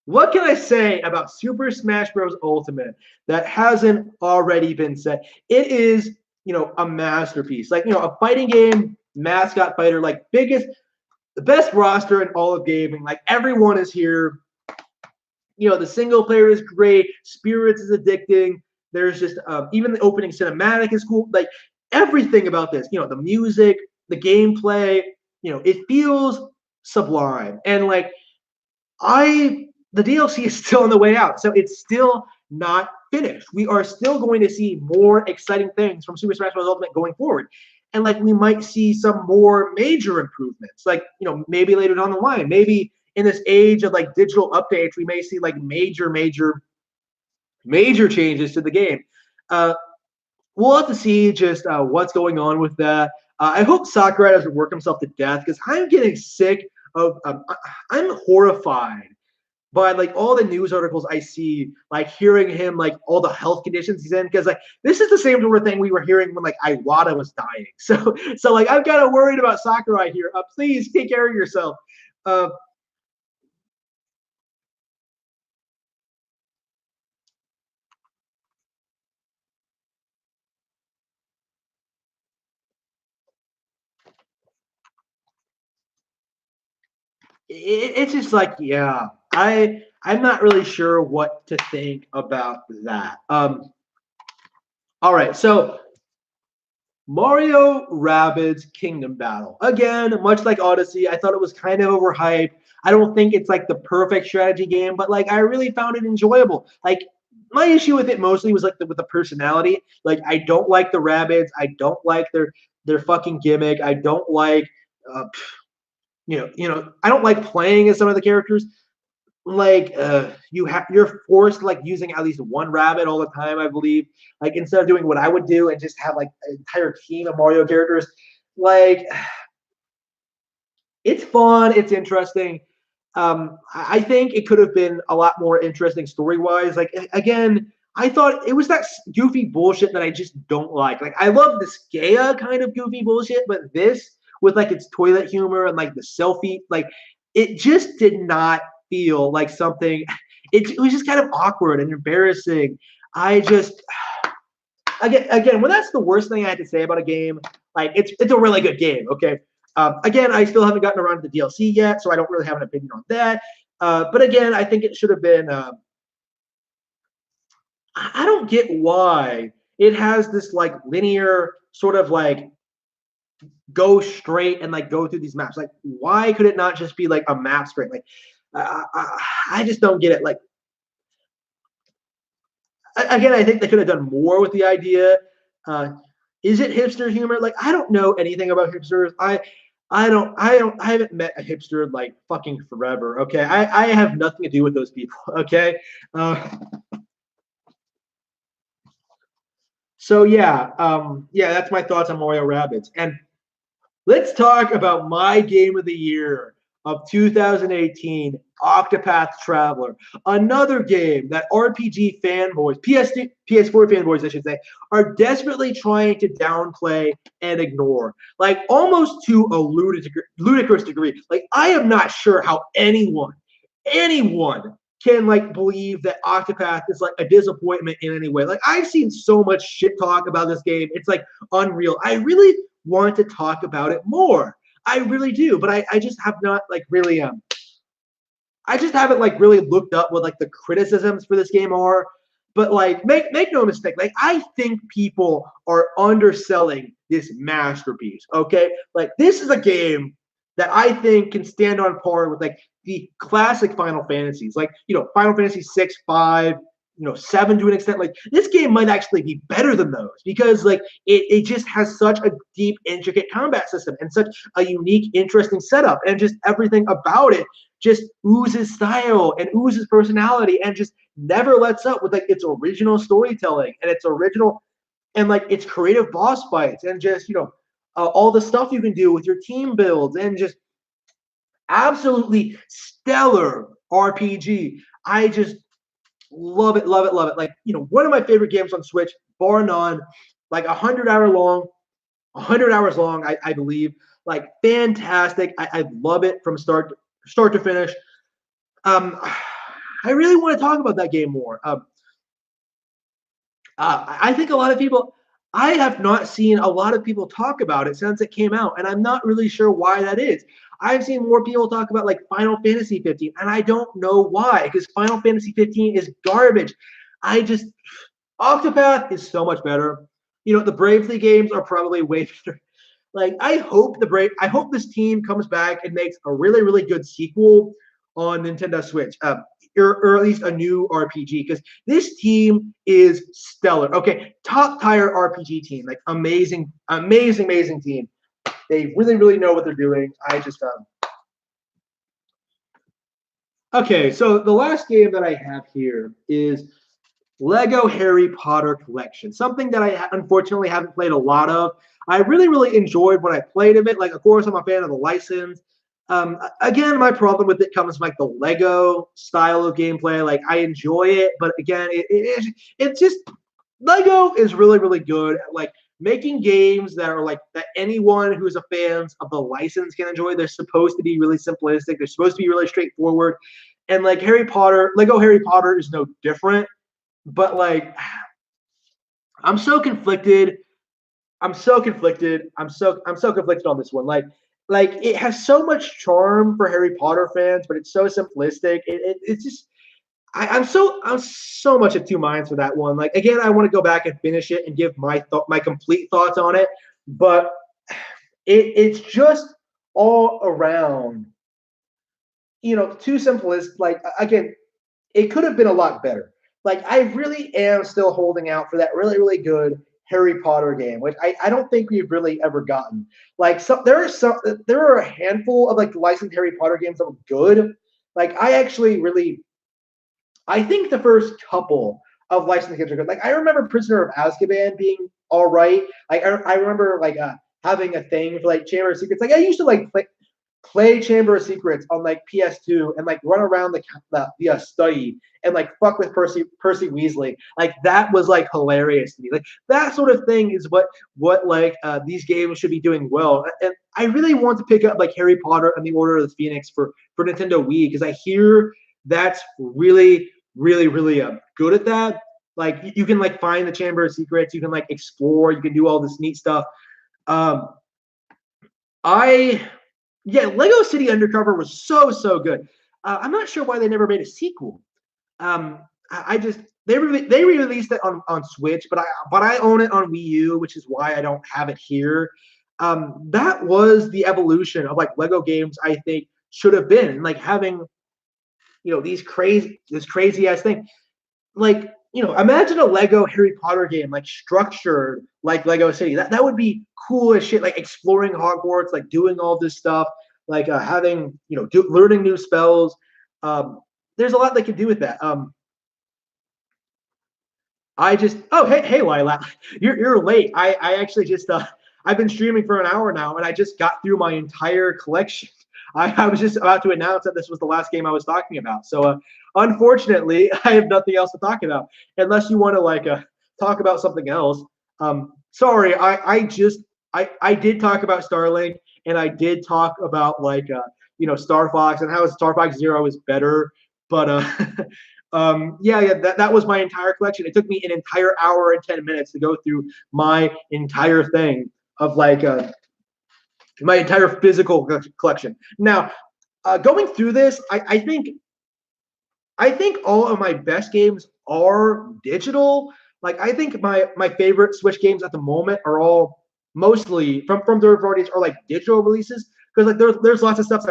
What can I say about Super Smash Bros. Ultimate that hasn't already been said? It is, a masterpiece. Like, a fighting game, mascot fighter, like the best roster in all of gaming. Like everyone is here. The single player is great. Spirits is addicting. There's just even the opening cinematic is cool. Like everything about this, the music, the gameplay, it feels sublime. And like the DLC is still on the way out, so it's still not finished. We are still going to see more exciting things from Super Smash Bros. Ultimate going forward. And like we might see some more major improvements, like maybe later down the line, maybe in this age of like digital updates, we may see like major changes to the game. We'll have to see just what's going on with that. I hope Sakurai doesn't work himself to death because I'm getting sick of. I'm horrified by like all the news articles I see, like hearing him like all the health conditions he's in, because like this is the same sort of thing we were hearing when like Iwata was dying. So like I'm kind of worried about Sakurai here. Please take care of yourself. It's just like, yeah, I'm not really sure what to think about that. All right, so Mario Rabbids Kingdom Battle. Again, much like Odyssey, I thought it was kind of overhyped. I don't think it's like the perfect strategy game, but like I really found it enjoyable. Like my issue with it mostly was like with the personality. Like I don't like the Rabbids. I don't like their fucking gimmick. I don't like uh, I don't like playing as some of the characters. Like you're forced like using at least one rabbit all the time, I believe. Like instead of doing what I would do and just have like an entire team of Mario characters. Like it's fun, it's interesting. I think it could have been a lot more interesting story-wise. Like again, I thought it was that goofy bullshit that I just don't like. Like I love the Skea kind of goofy bullshit, but this with like its toilet humor and like the selfie, like it just did not feel like something. It was just kind of awkward and embarrassing. I just again when that's the worst thing I had to say about a game, like it's a really good game. Okay. Again, I still haven't gotten around to the DLC yet, so I don't really have an opinion on that. But again, I think it should have been. I don't get why it has this like linear sort of like go straight and like go through these maps. Like, why could it not just be like a map straight? Like, I just don't get it. Like, again, I think they could have done more with the idea. Uh, is it hipster humor? Like, I don't know anything about hipsters. I haven't met a hipster like fucking forever. Okay, I have nothing to do with those people. Okay, uh, so yeah, that's my thoughts on Mario Rabbids. And let's talk about my game of the year of 2018, Octopath Traveler. Another game that RPG fanboys, PS4 fanboys, I should say, are desperately trying to downplay and ignore. Like almost to a ludicrous degree. Like I am not sure how anyone can like believe that Octopath is like a disappointment in any way. Like I've seen so much shit talk about this game. It's like unreal. I really want to talk about it more. I really do, but I just have not like really I just haven't like really looked up what like the criticisms for this game are. But like make no mistake, like I think people are underselling this masterpiece. Okay, like this is a game that I think can stand on par with like the classic Final Fantasies, like Final Fantasy 6, 5, 7 to an extent. Like this game might actually be better than those because like it just has such a deep, intricate combat system and such a unique, interesting setup, and just everything about it just oozes style and oozes personality and just never lets up with like its original storytelling and its original and like its creative boss fights and just all the stuff you can do with your team builds and just absolutely stellar RPG. I just love it, love it, love it. Like one of my favorite games on Switch, bar none. Like 100 hours long, I believe. Like fantastic. I love it from start to finish. I really want to talk about that game more. I think a lot of people, I have not seen a lot of people talk about it since it came out, and I'm not really sure why that is. I've seen more people talk about like Final Fantasy 15, and I don't know why, because Final Fantasy 15 is garbage. Octopath is so much better. The Bravely games are probably way better. Like I hope this team comes back and makes a really, really good sequel on Nintendo Switch. Or at least a new RPG, because this team is stellar. Okay, top tier RPG team, like amazing, amazing, amazing team. They really, really know what they're doing. Okay, so the last game that I have here is Lego Harry Potter Collection, something that I unfortunately haven't played a lot of. I really, really enjoyed when I played of it. Like, of course, I'm a fan of the license. Again, my problem with it comes from like the Lego style of gameplay. Like, I enjoy it, but again, it's just Lego is really, really good at like making games that are like that anyone who's a fan of the license can enjoy. They're supposed to be really simplistic. They're supposed to be really straightforward. And like Lego Harry Potter is no different. But like, I'm so conflicted. I'm so conflicted on this one. Like it has so much charm for Harry Potter fans, but it's so simplistic. It's just I'm so much of two minds for that one. Like again, I want to go back and finish it and give my complete thoughts on it, but it's just all around, too simplest. Like again, it could have been a lot better. Like I really am still holding out for that really, really good Harry Potter game, which I don't think we've really ever gotten. Like there are a handful of like licensed Harry Potter games that were good. Like I think the first couple of licensed games are good. Like I remember Prisoner of Azkaban being all right. Like I remember like having a thing for like Chamber of Secrets. Like I used to like play Chamber of Secrets on like PS2 and like run around the study and like fuck with Percy Weasley. Like that was like hilarious to me. Like that sort of thing is what like these games should be doing well. And I really want to pick up like Harry Potter and the Order of the Phoenix for Nintendo Wii, because I hear that's really, really, really good at that. Like you can like find the Chamber of Secrets, you can like explore, you can do all this neat stuff. I Yeah, Lego City Undercover was so good. I'm not sure why they never made a sequel. I just they re-released it on Switch, but I own it on Wii U, which is why I don't have it here. That was the evolution of like Lego games. I think should have been like having this crazy ass thing. Like imagine a Lego Harry Potter game like structured like Lego City. That would be cool as shit. Like exploring Hogwarts, like doing all this stuff, like having learning new spells. There's a lot they could do with that. I just hey Lila, you're late. I actually just I've been streaming for an hour now and I just got through my entire collection. I was just about to announce that this was the last game I was talking about. So unfortunately, I have nothing else to talk about unless you want to like talk about something else. Sorry, I did talk about Starlink and I did talk about like Star Fox and how Star Fox Zero is better, but yeah, that was my entire collection. It took me an entire hour and 10 minutes to go through my entire thing of like my entire physical collection. Now, going through this, I think all of my best games are digital. Like I think my favorite Switch games at the moment are all mostly from third parties or like digital releases because like there's lots of stuff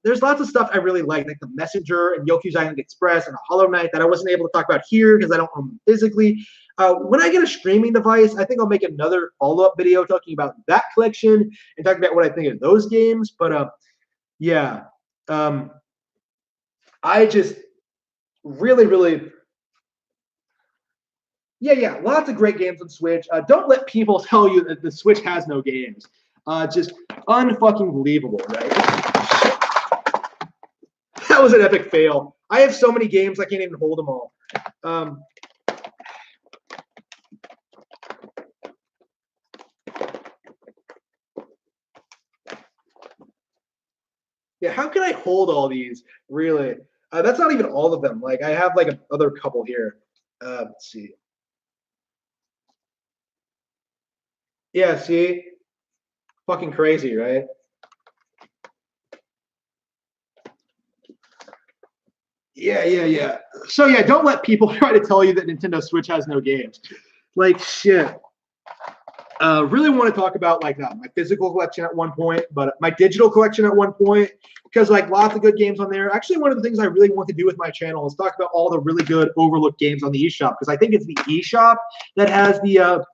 there's lots of stuff I really like the Messenger and Yoku's Island Express and Hollow Knight that I wasn't able to talk about here because I don't own them physically. When I get a streaming device, I think I'll make another follow-up video talking about that collection and talking about what I think of those games. But yeah, I just really yeah, lots of great games on Switch. Don't let people tell you that the Switch has no games. Just unfucking believable, right? That was an epic fail. I have so many games I can't even hold them all. Yeah, how can I hold all these? Really? That's not even all of them. Like I have like another couple here. Let's see. Yeah, see? Fucking crazy, right? Yeah. So yeah, don't let people try to tell you that Nintendo Switch has no games. Like shit. Really want to talk about like my physical collection at one point, but my digital collection at one point, because like lots of good games on there. Actually, one of the things I really want to do with my channel is talk about all the really good overlooked games on the eShop, because I think it's the eShop that has the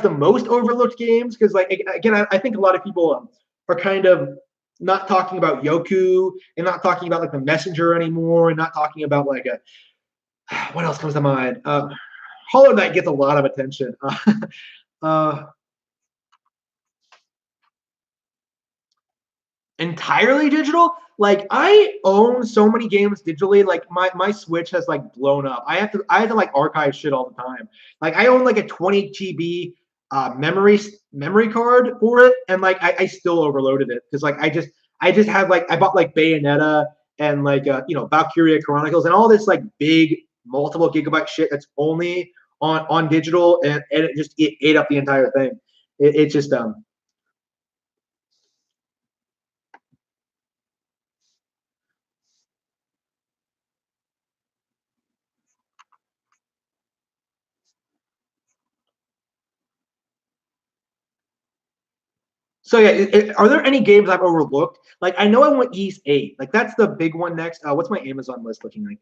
most overlooked games. Because like again, I think a lot of people are kind of not talking about Yoku and not talking about like the Messenger anymore, and not talking about like what else comes to mind. Hollow Knight gets a lot of attention. Entirely digital. Like I own so many games digitally. Like my Switch has like blown up. I have to like archive shit all the time. Like I own like a 20 GB memory card for it, and like I still overloaded it because like I just have like I bought like Bayonetta and like Valkyria Chronicles and all this like big multiple gigabyte shit that's only on digital, and it ate up the entire thing. It just So yeah, are there any games I've overlooked? Like I know I want Ys 8. Like that's the big one next. What's my Amazon list looking like?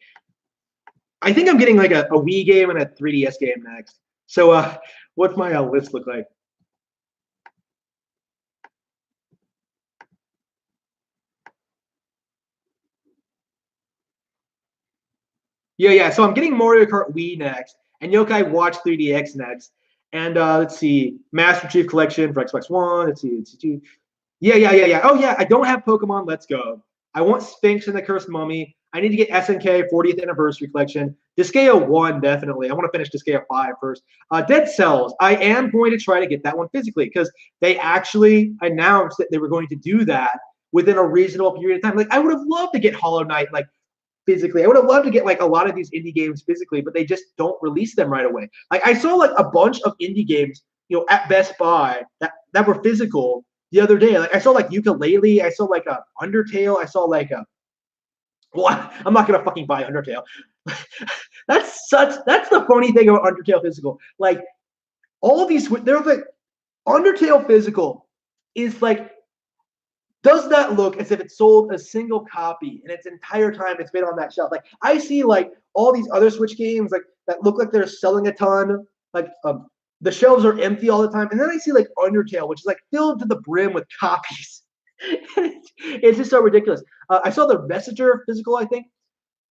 I think I'm getting like a Wii game and a 3DS game next. So what's my list look like? Yeah. So I'm getting Mario Kart Wii next, and Yokai Watch 3DX next, and let's see, Master Chief Collection for Xbox One. Let's see. Yeah. Oh yeah, I don't have Pokemon Let's Go. I want Sphinx and the Cursed Mummy. I need to get SNK 40th Anniversary Collection. Disgaea 1, definitely. I want to finish Disgaea 5 first. Dead Cells. I am going to try to get that one physically because they actually announced that they were going to do that within a reasonable period of time. Like, I would have loved to get Hollow Knight, like, physically. I would have loved to get, like, a lot of these indie games physically, but they just don't release them right away. Like, I saw, like, a bunch of indie games, at Best Buy that were physical, the other day. Like I saw like Ukulele, I saw like a Undertale, I saw like a. Well, I'm not gonna fucking buy Undertale. That's the funny thing about Undertale physical. Like all of these, they're like Undertale physical is like does not look as if it sold a single copy in its entire time it's been on that shelf. Like I see like all these other Switch games like that look like they're selling a ton. Like the shelves are empty all the time, and then I see like Undertale, which is like filled to the brim with copies. It's just so ridiculous. I saw the Messenger physical. I think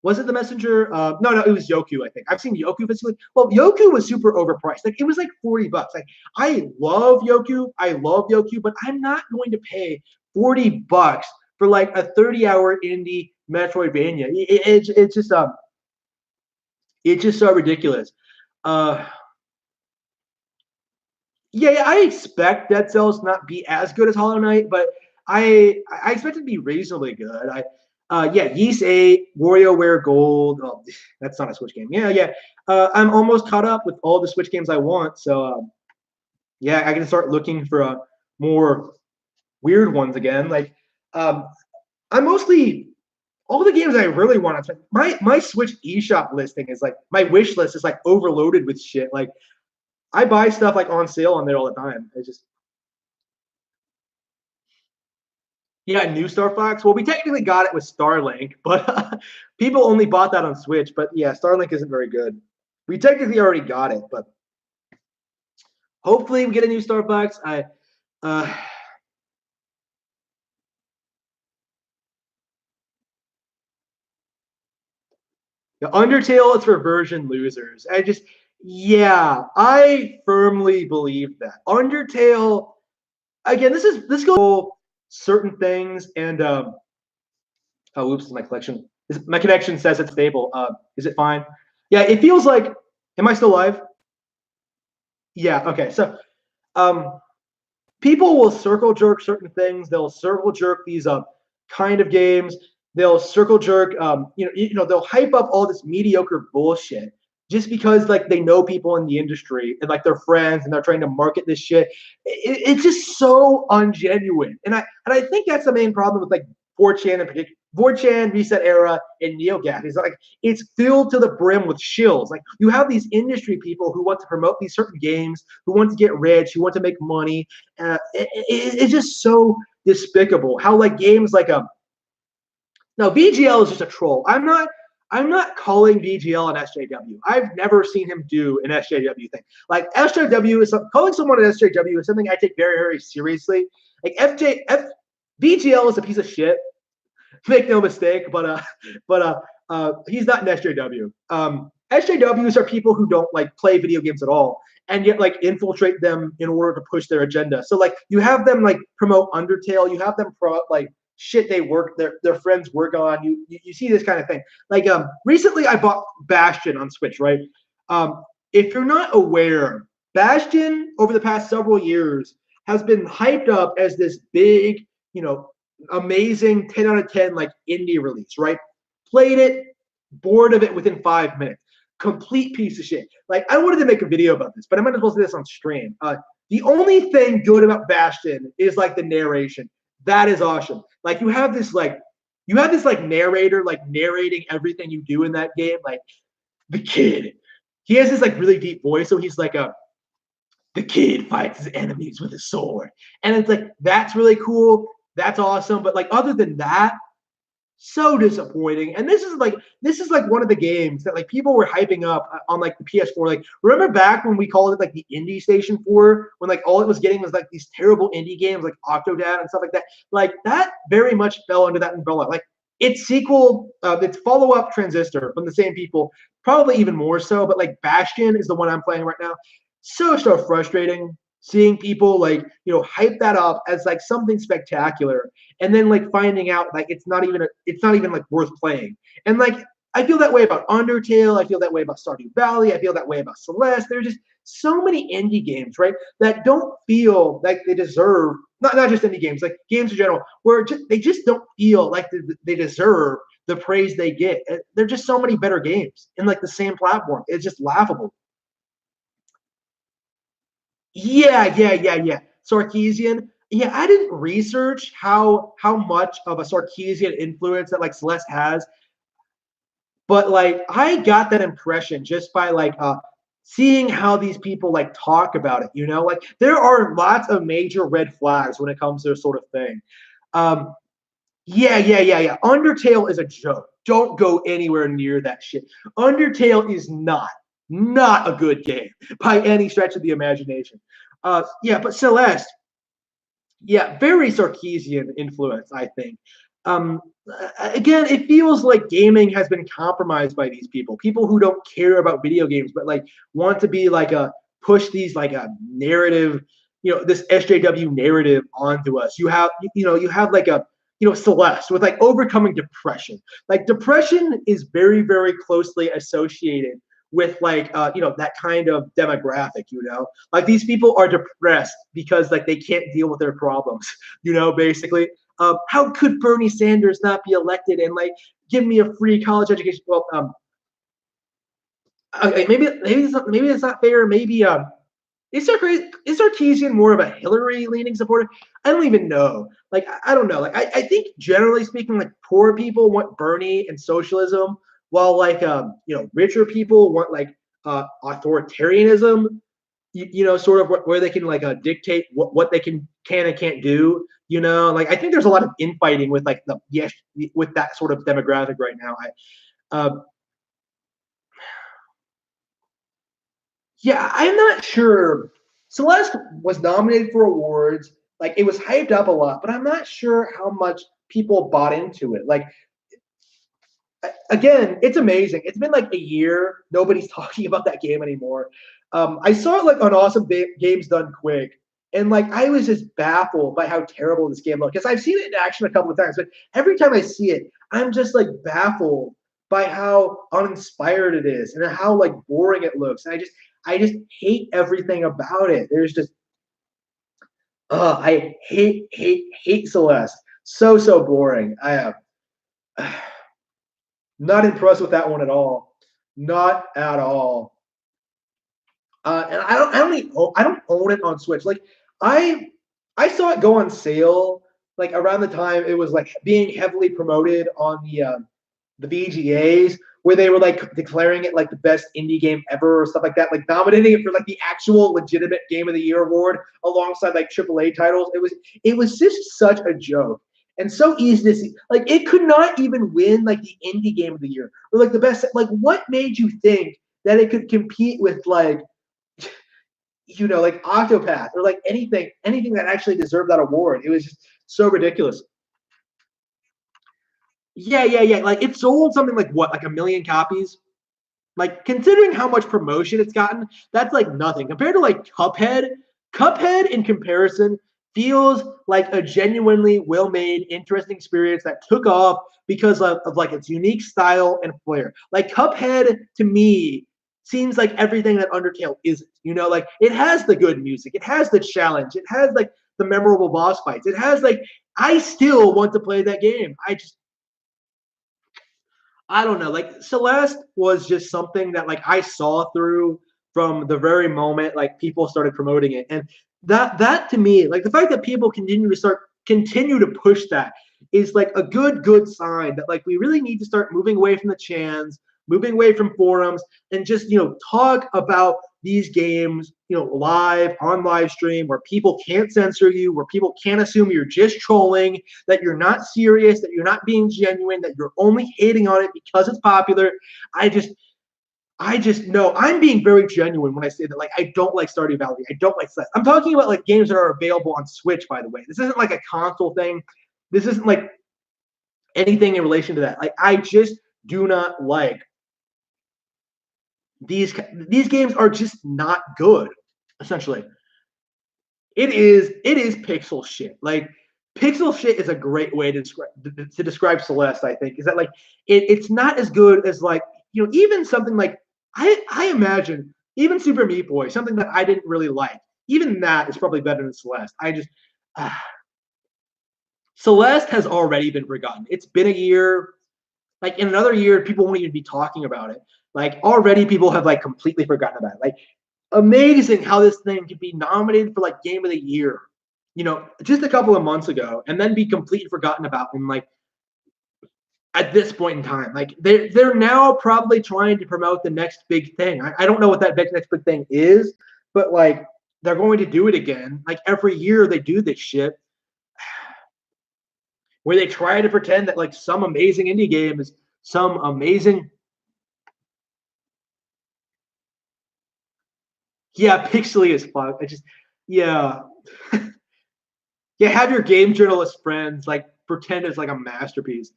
was it the Messenger? No, it was Yoku. I think I've seen Yoku physically. Well, Yoku was super overpriced. Like it was like $40. Like I love Yoku, but I'm not going to pay $40 for like a 30-hour indie Metroidvania. It's just so ridiculous. Uh, yeah, I expect Dead Cells not be as good as Hollow Knight, but I expect it to be reasonably good. Yeah, Yeast 8, WarioWare Gold. Oh, that's not a Switch game. Yeah. I'm almost caught up with all the Switch games I want, so yeah, I can start looking for more weird ones again. Like I'm mostly all the games I really want to. My Switch eShop listing is like my wish list is like overloaded with shit. Like I buy stuff like on sale on there all the time. It's just yeah, new Star Fox. Well, we technically got it with Starlink, but people only bought that on Switch. But yeah, Starlink isn't very good. We technically already got it, but hopefully we get a new Star Fox. Uh, the Undertale is for version losers. Yeah, I firmly believe that Undertale. Again, this goes certain things, and oh, oops, my collection. My connection says it's stable. Is it fine? Yeah, it feels like. Am I still live? Yeah. Okay. So, um, people will circle jerk certain things. They'll circle jerk these kind of games. They'll circle jerk. They'll hype up all this mediocre bullshit just because like they know people in the industry and like they're friends and they're trying to market this shit. It's just so ungenuine, and I think that's the main problem with like 4chan in particular. 4chan, Reset Era, and NeoGAF is like it's filled to the brim with shills. Like you have these industry people who want to promote these certain games, who want to get rich, who want to make money. It's just so despicable how like games like now VGL is just a troll. I'm not calling VGL an SJW. I've never seen him do an SJW thing. Like SJW is calling someone an SJW is something I take very, very seriously. Like VGL is a piece of shit. Make no mistake, but he's not an SJW. SJWs are people who don't like play video games at all, and yet like infiltrate them in order to push their agenda. So like you have them like promote Undertale, you have them like shit they work their friends work on. You see this kind of thing. Like recently I bought Bastion on Switch, right? If you're not aware, Bastion over the past several years has been hyped up as this big, amazing 10 out of 10 like indie release, right? Played it, bored of it within 5 minutes. Complete piece of shit. Like I wanted to make a video about this, but I might as well do this on stream. The only thing good about Bastion is like the narration. That is awesome. Like you have this like narrator like narrating everything you do in that game. Like the kid, he has this like really deep voice, so he's like the kid fights his enemies with a sword, and it's like that's really cool. That's awesome. But like other than that, so disappointing. And this is like one of the games that like people were hyping up on like the PS4. Like remember back when we called it like the indie station 4, when like all it was getting was like these terrible indie games like Octodad and stuff like that. Like that very much fell under that umbrella. Like its sequel, its follow-up Transistor from the same people, probably even more so. But like Bastion is the one I'm playing right now. So frustrating seeing people like hype that up as like something spectacular, and then like finding out like it's not even like worth playing. And like I feel that way about Undertale, I feel that way about Stardew Valley, I feel that way about Celeste. There's just so many indie games, right, that don't feel like they deserve, not just indie games, like games in general, where they just don't feel like they deserve the praise they get. There're just so many better games in like the same platform. It's just laughable. Yeah. Sarkeesian. Yeah, I didn't research how much of a Sarkeesian influence that like Celeste has, but like I got that impression just by like seeing how these people like talk about it. You know, like there are lots of major red flags when it comes to this sort of thing. Um, yeah. Undertale is a joke. Don't go anywhere near that shit. Undertale is not a good game by any stretch of the imagination. Yeah, but Celeste, yeah, very Sarkeesian influence, I think. Um, Again, it feels like gaming has been compromised by these people who don't care about video games, but like want to be like a push these like a narrative, this SJW narrative onto us. You have like a Celeste with like overcoming depression. Like depression is very, very closely associated with like that kind of demographic, like these people are depressed because like they can't deal with their problems, basically. How could Bernie Sanders not be elected and like give me a free college education? Well, okay, maybe it's not fair. Maybe is Sarkeesian more of a Hillary leaning supporter? I don't even know. Like I don't know. Like I think generally speaking, like poor people want Bernie and socialism, while like richer people want like authoritarianism. Sort of where they can like dictate what they can and can't do. Like I think there's a lot of infighting with like with that sort of demographic right now. Yeah, I'm not sure. Celeste was nominated for awards. Like it was hyped up a lot, but I'm not sure how much people bought into it. Like again, it's amazing. It's been like a year. Nobody's talking about that game anymore. I saw it like on Awesome Games Done Quick, and like I was just baffled by how terrible this game looked. Because I've seen it in action a couple of times, but every time I see it, I'm just like baffled by how uninspired it is and how like boring it looks. And I just hate everything about it. There's just I hate Celeste. So boring. I am not impressed with that one at all. Not at all. And I don't own it on Switch. Like I I saw it go on sale like around the time it was like being heavily promoted on the VGAs, where they were like declaring it like the best indie game ever or stuff like that, like nominating it for like the actual legitimate Game of the Year award alongside like AAA titles. It was just such a joke and so easy to see. Like it could not even win like the indie Game of the Year or like the best. Like what made you think that it could compete with like like Octopath or like anything that actually deserved that award? It was just so ridiculous. Yeah. Like it sold something like what, like a million copies? Like considering how much promotion it's gotten, that's like nothing compared to like Cuphead. Cuphead in comparison feels like a genuinely well-made, interesting experience that took off because of like its unique style and flair. Like Cuphead to me seems like everything that Undertale isn't. Like it has the good music, it has the challenge, it has like the memorable boss fights, it has like I still want to play that game. I don't know. Like Celeste was just something that like I saw through from the very moment like people started promoting it. And that to me, like the fact that people continue to push that is like a good sign that like we really need to start moving away from the chans, moving away from forums, and just talk about these games live on live stream where people can't censor you, where people can't assume you're just trolling, that you're not serious, that you're not being genuine, that you're only hating on it because it's popular. I just know I'm being very genuine when I say that. Like, I don't like Stardew Valley. I don't like Celeste. I'm talking about like games that are available on Switch, by the way. This isn't like a console thing. This isn't like anything in relation to that. Like, I just do not like these games are just not good. Essentially, it is pixel shit. Like pixel shit is a great way to describe Celeste. I think is that like it's not as good as like even something like I imagine even Super Meat Boy, something that I didn't really like. Even that is probably better than Celeste. Uh, Celeste has already been forgotten. It's been a year. Like in another year, people won't even be talking about it. Like already, people have like completely forgotten about it. Like amazing how this thing could be nominated for like Game of the Year. just a couple of months ago, and then be completely forgotten about in like at this point in time. Like they're now probably trying to promote the next big thing. I don't know what that next big thing is, but like they're going to do it again. Like every year they do this shit where they try to pretend that like some amazing indie game is some amazing. Yeah, pixely as fuck. Yeah. Yeah, have your game journalist friends like pretend it's like a masterpiece.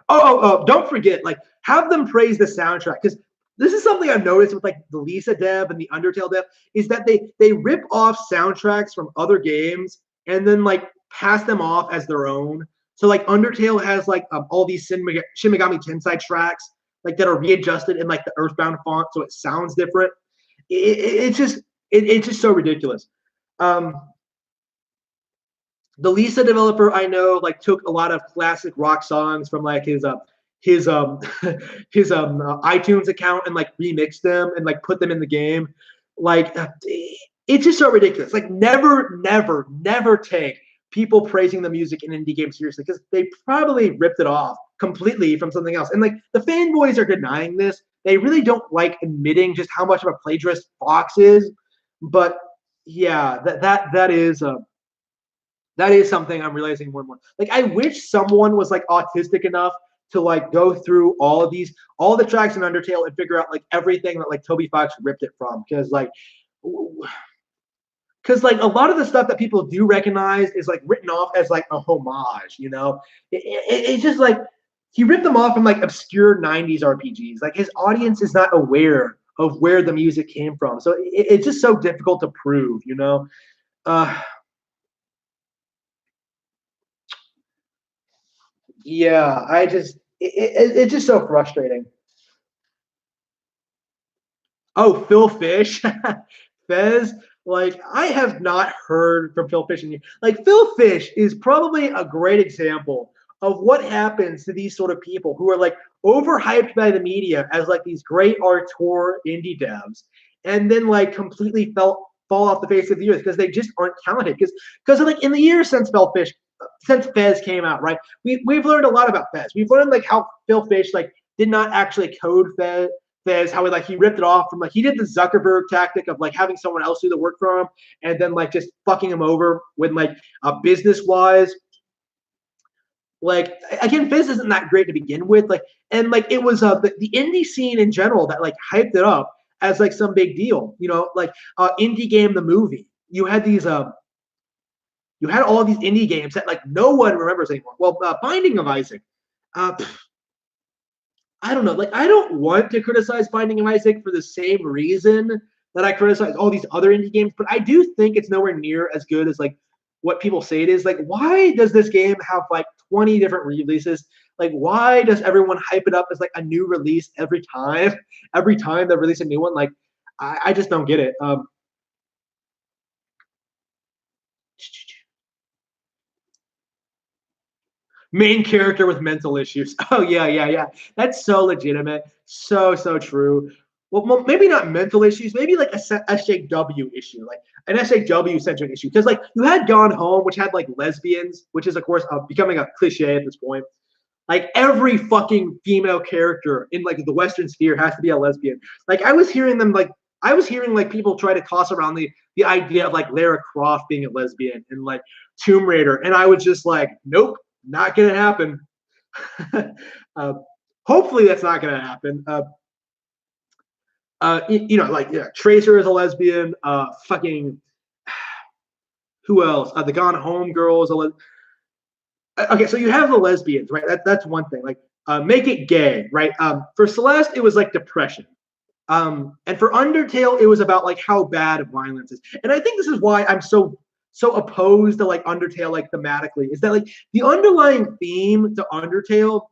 Oh, don't forget, like have them praise the soundtrack because this is something I've noticed with like the Lisa dev and the Undertale dev is that they rip off soundtracks from other games and then like pass them off as their own. So like Undertale has like all these Shin Megami Tensei tracks like that are readjusted in like the Earthbound font so it sounds different. It's just so ridiculous. The Lisa developer I know like took a lot of classic rock songs from like his iTunes account and like remixed them and like put them in the game. Like it's just so ridiculous. Like never take people praising the music in indie games seriously because they probably ripped it off completely from something else. And like the fanboys are denying this. They really don't like admitting just how much of a plagiarist Fox is. But yeah, that is something I'm realizing more and more. Like I wish someone was like autistic enough to like go through all the tracks in Undertale and figure out like everything that like Toby Fox ripped it from. Because like a lot of the stuff that people do recognize is like written off as like a homage, it's just like he ripped them off from like obscure 90s RPGs. Like his audience is not aware of where the music came from. So it's just so difficult to prove. Yeah, it's just so frustrating. Oh, Phil Fish, Fez. Like I have not heard from Phil Fish like Phil Fish is probably a great example of what happens to these sort of people who are like overhyped by the media as like these great auteur indie devs, and then like completely fall off the face of the earth because they just aren't talented. Because like in the years since Fez came out, right? We've learned a lot about Fez. We've learned like how Phil Fish like did not actually code Fez, how he ripped it off from like he did the Zuckerberg tactic of like having someone else do the work for him and then like just fucking him over when like business wise. Like again, Fez isn't that great to begin with. Like and like it was the indie scene in general that like hyped it up as like some big deal. Like indie game the movie. You had all these indie games that like no one remembers anymore. Well, Binding of Isaac. I don't know. Like, I don't want to criticize Binding of Isaac for the same reason that I criticize all these other indie games, but I do think it's nowhere near as good as like what people say it is. Like, why does this game have like 20 different releases? Like, why does everyone hype it up as like a new release every time? Every time they release a new one, like, I just don't get it. Main character with mental issues. Oh yeah. That's so legitimate. So true. Well, maybe not mental issues. Maybe like a SJW issue, like an SJW centric issue. Because like you had Gone Home, which had like lesbians, which is of course becoming a cliche at this point. Like every fucking female character in like the Western sphere has to be a lesbian. Like I was hearing like people try to toss around the idea of like Lara Croft being a lesbian and like Tomb Raider, and I was just like, nope, not gonna happen. uh, Hopefully that's not gonna happen. Like yeah, Tracer is a lesbian. Fucking who else? The Gone Home girl is a lesbian. Okay, so you have the lesbians, right? That's one thing. Like, make it gay, right? For Celeste, it was like depression. And for Undertale, it was about like how bad violence is. And I think this is why I'm so opposed to like Undertale, like thematically, is that like the underlying theme to Undertale,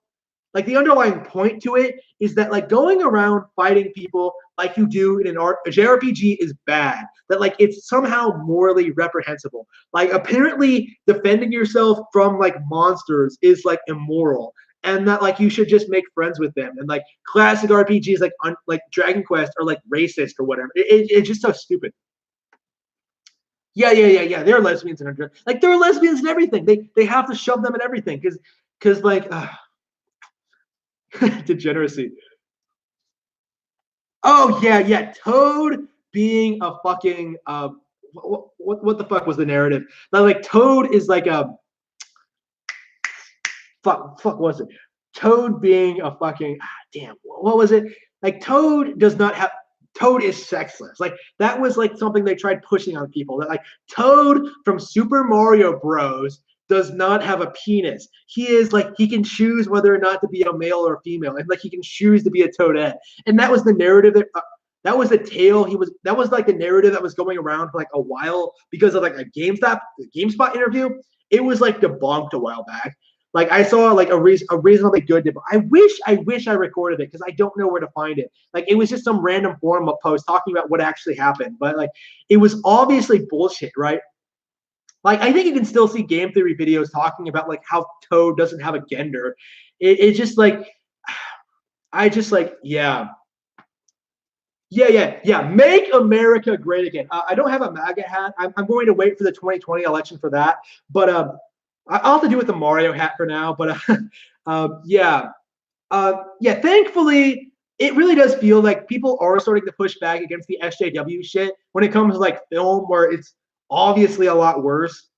like the underlying point to it is that like going around fighting people like you do in an JRPG is bad. That like it's somehow morally reprehensible. Like apparently defending yourself from like monsters is like immoral. And that like you should just make friends with them. And like classic RPGs like Dragon Quest are like racist or whatever. It's just so stupid. Yeah. They're lesbians and like they're lesbians and everything. They have to shove them in everything because like degeneracy. Oh yeah. Toad being a fucking what the fuck was the narrative? Like Toad is like a fuck was it? Toad being a fucking damn, what was it? Like Toad does not have Toad is sexless. Like that was like something they tried pushing on people. That like Toad from Super Mario Bros does not have a penis. He is like he can choose whether or not to be a male or a female, and like he can choose to be a toadette. And that was the narrative that was the tale he was. That was like the narrative that was going around for like a while because of like a GameSpot interview. It was like debunked a while back. Like I saw like a reasonably good. I wish I recorded it because I don't know where to find it. Like it was just some random forum post talking about what actually happened, but like it was obviously bullshit, right? Like I think you can still see game theory videos talking about like how Toad doesn't have a gender. It's just like I just like yeah. Make America great again. I don't have a MAGA hat. I'm going to wait for the 2020 election for that. But I'll have to do with the Mario hat for now. But yeah. Thankfully, it really does feel like people are starting to push back against the SJW shit when it comes to like film, where it's obviously a lot worse.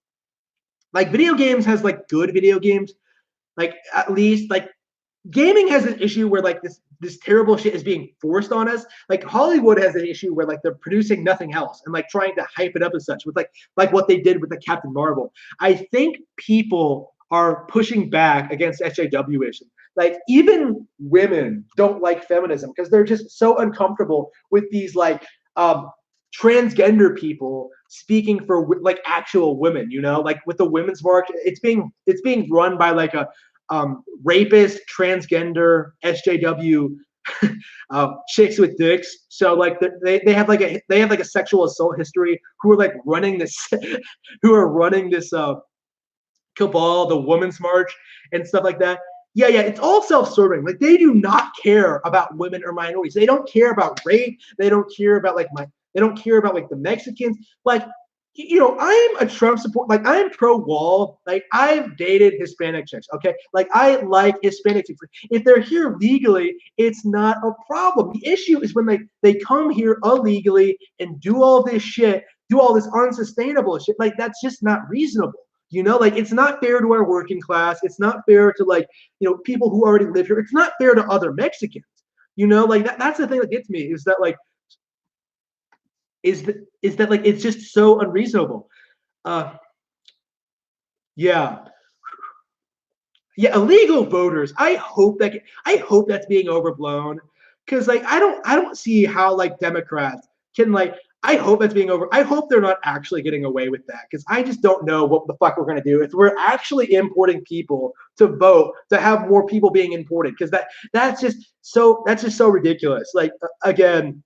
Like video games has like good video games, like at least like gaming has an issue where like this terrible shit is being forced on us. Like Hollywood has an issue where like they're producing nothing else and like trying to hype it up as such with like what they did with the Captain Marvel. I think people are pushing back against SJW-ism. Like even women don't like feminism because they're just so uncomfortable with these like transgender people speaking for like actual women, you know, like with the women's march, it's being run by like a rapist, transgender, SJW chicks with dicks. So like they have like a sexual assault history who are like running this who are running this cabal, the Women's March and stuff like that. Yeah, it's all self-serving. Like they do not care about women or minorities. They don't care about rape. They don't care about like they don't care about like the Mexicans. Like I'm a Trump support. Like I'm pro-wall. Like I've dated Hispanic chicks. Okay, like I like Hispanic chicks. If they're here legally, it's not a problem. The issue is when they come here illegally and do all this shit, do all this unsustainable shit. Like that's just not reasonable. Like it's not fair to our working class. It's not fair to like people who already live here. It's not fair to other Mexicans. Like that's the thing that gets me is that like is that like it's just so unreasonable. Uh, yeah, illegal voters. I hope that's being overblown because like I don't see how like Democrats can like. I hope that's being over. I hope they're not actually getting away with that because I just don't know what the fuck we're gonna do if we're actually importing people to vote to have more people being imported because that's just so ridiculous. Like again.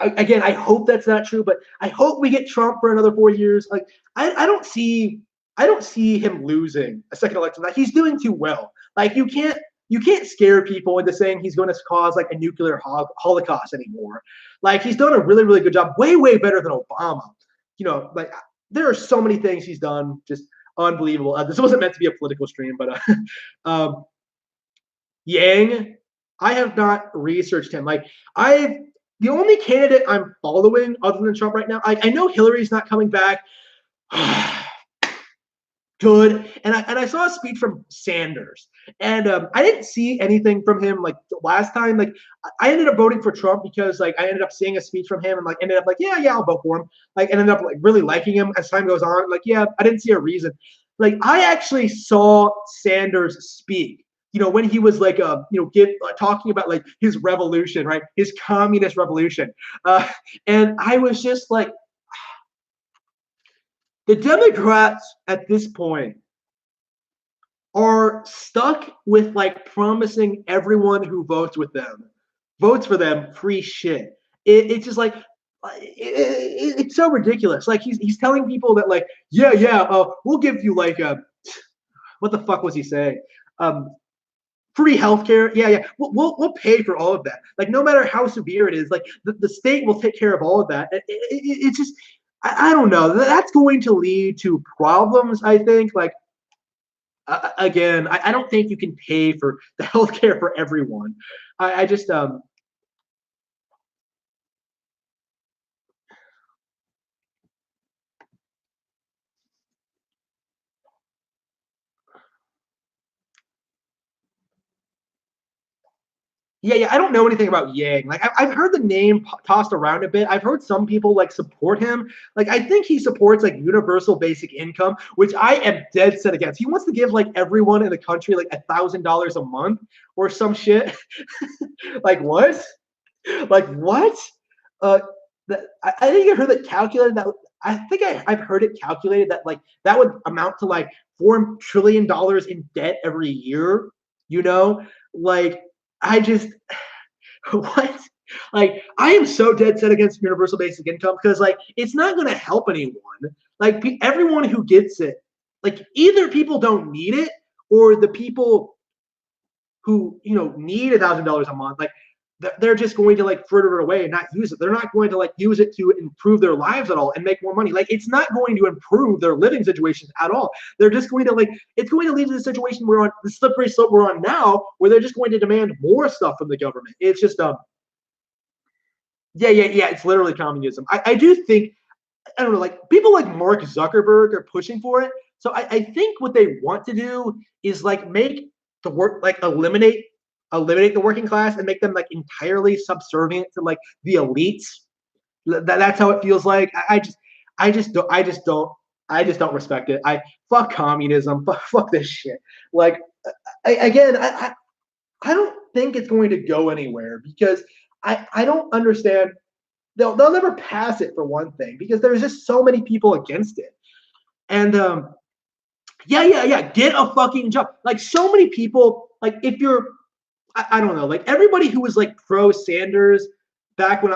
Again, I hope that's not true, but I hope we get Trump for another 4 years. Like, I don't see him losing a second election. Like, he's doing too well. Like, you can't scare people into saying he's going to cause like a nuclear holocaust anymore. Like, he's done a really, really good job, way better than Obama. Like there are so many things he's done, just unbelievable. This wasn't meant to be a political stream, but Yang, I have not researched him. Like, the only candidate I'm following other than Trump right now, I know Hillary's not coming back. Good. And I saw a speech from Sanders. And I didn't see anything from him like last time. Like I ended up voting for Trump because like I ended up seeing a speech from him and like ended up like, yeah, I'll vote for him. Like ended up like really liking him as time goes on. Like, yeah, I didn't see a reason. Like I actually saw Sanders speak. When he was like, talking about like his revolution, right? His communist revolution. And I was just like, the Democrats at this point are stuck with like promising everyone who votes for them free shit. It's just like, it's so ridiculous. Like he's telling people that like, we'll give you like what the fuck was he saying? free healthcare. Yeah. We'll pay for all of that. Like no matter how severe it is, like the state will take care of all of that. It's just I don't know. That's going to lead to problems. I think again, I don't think you can pay for the healthcare for everyone. I just yeah. I don't know anything about Yang. Like I've heard the name tossed around a bit. I've heard some people like support him. Like I think he supports like universal basic income, which I am dead set against. He wants to give like everyone in the country like $1,000 a month or some shit. Like what? Like what? Uh, I think I heard that calculated that. I think I've heard it calculated that like that would amount to like $4 trillion in debt every year. You know, like I just what? Like I am so dead set against universal basic income because like it's not going to help anyone. Like everyone who gets it, like either people don't need it or the people who need $1,000 a month, like they're just going to like fritter it away and not use it. They're not going to like use it to improve their lives at all and make more money. Like it's not going to improve their living situations at all. They're just going to like it's going to lead to the situation we're on, the slippery slope we're on now, where they're just going to demand more stuff from the government. It's just yeah. It's literally communism. I do think I don't know, like people like Mark Zuckerberg are pushing for it. So I think what they want to do is like make the work like eliminate the working class and make them like entirely subservient to like the elites. That's how it feels like. I just don't respect it. I fuck communism. Fuck this shit. Like again, I don't think it's going to go anywhere because I don't understand. They'll never pass it for one thing because there's just so many people against it. And yeah. Get a fucking job. Like so many people. Like if you're I don't know, like everybody who was like pro Sanders back when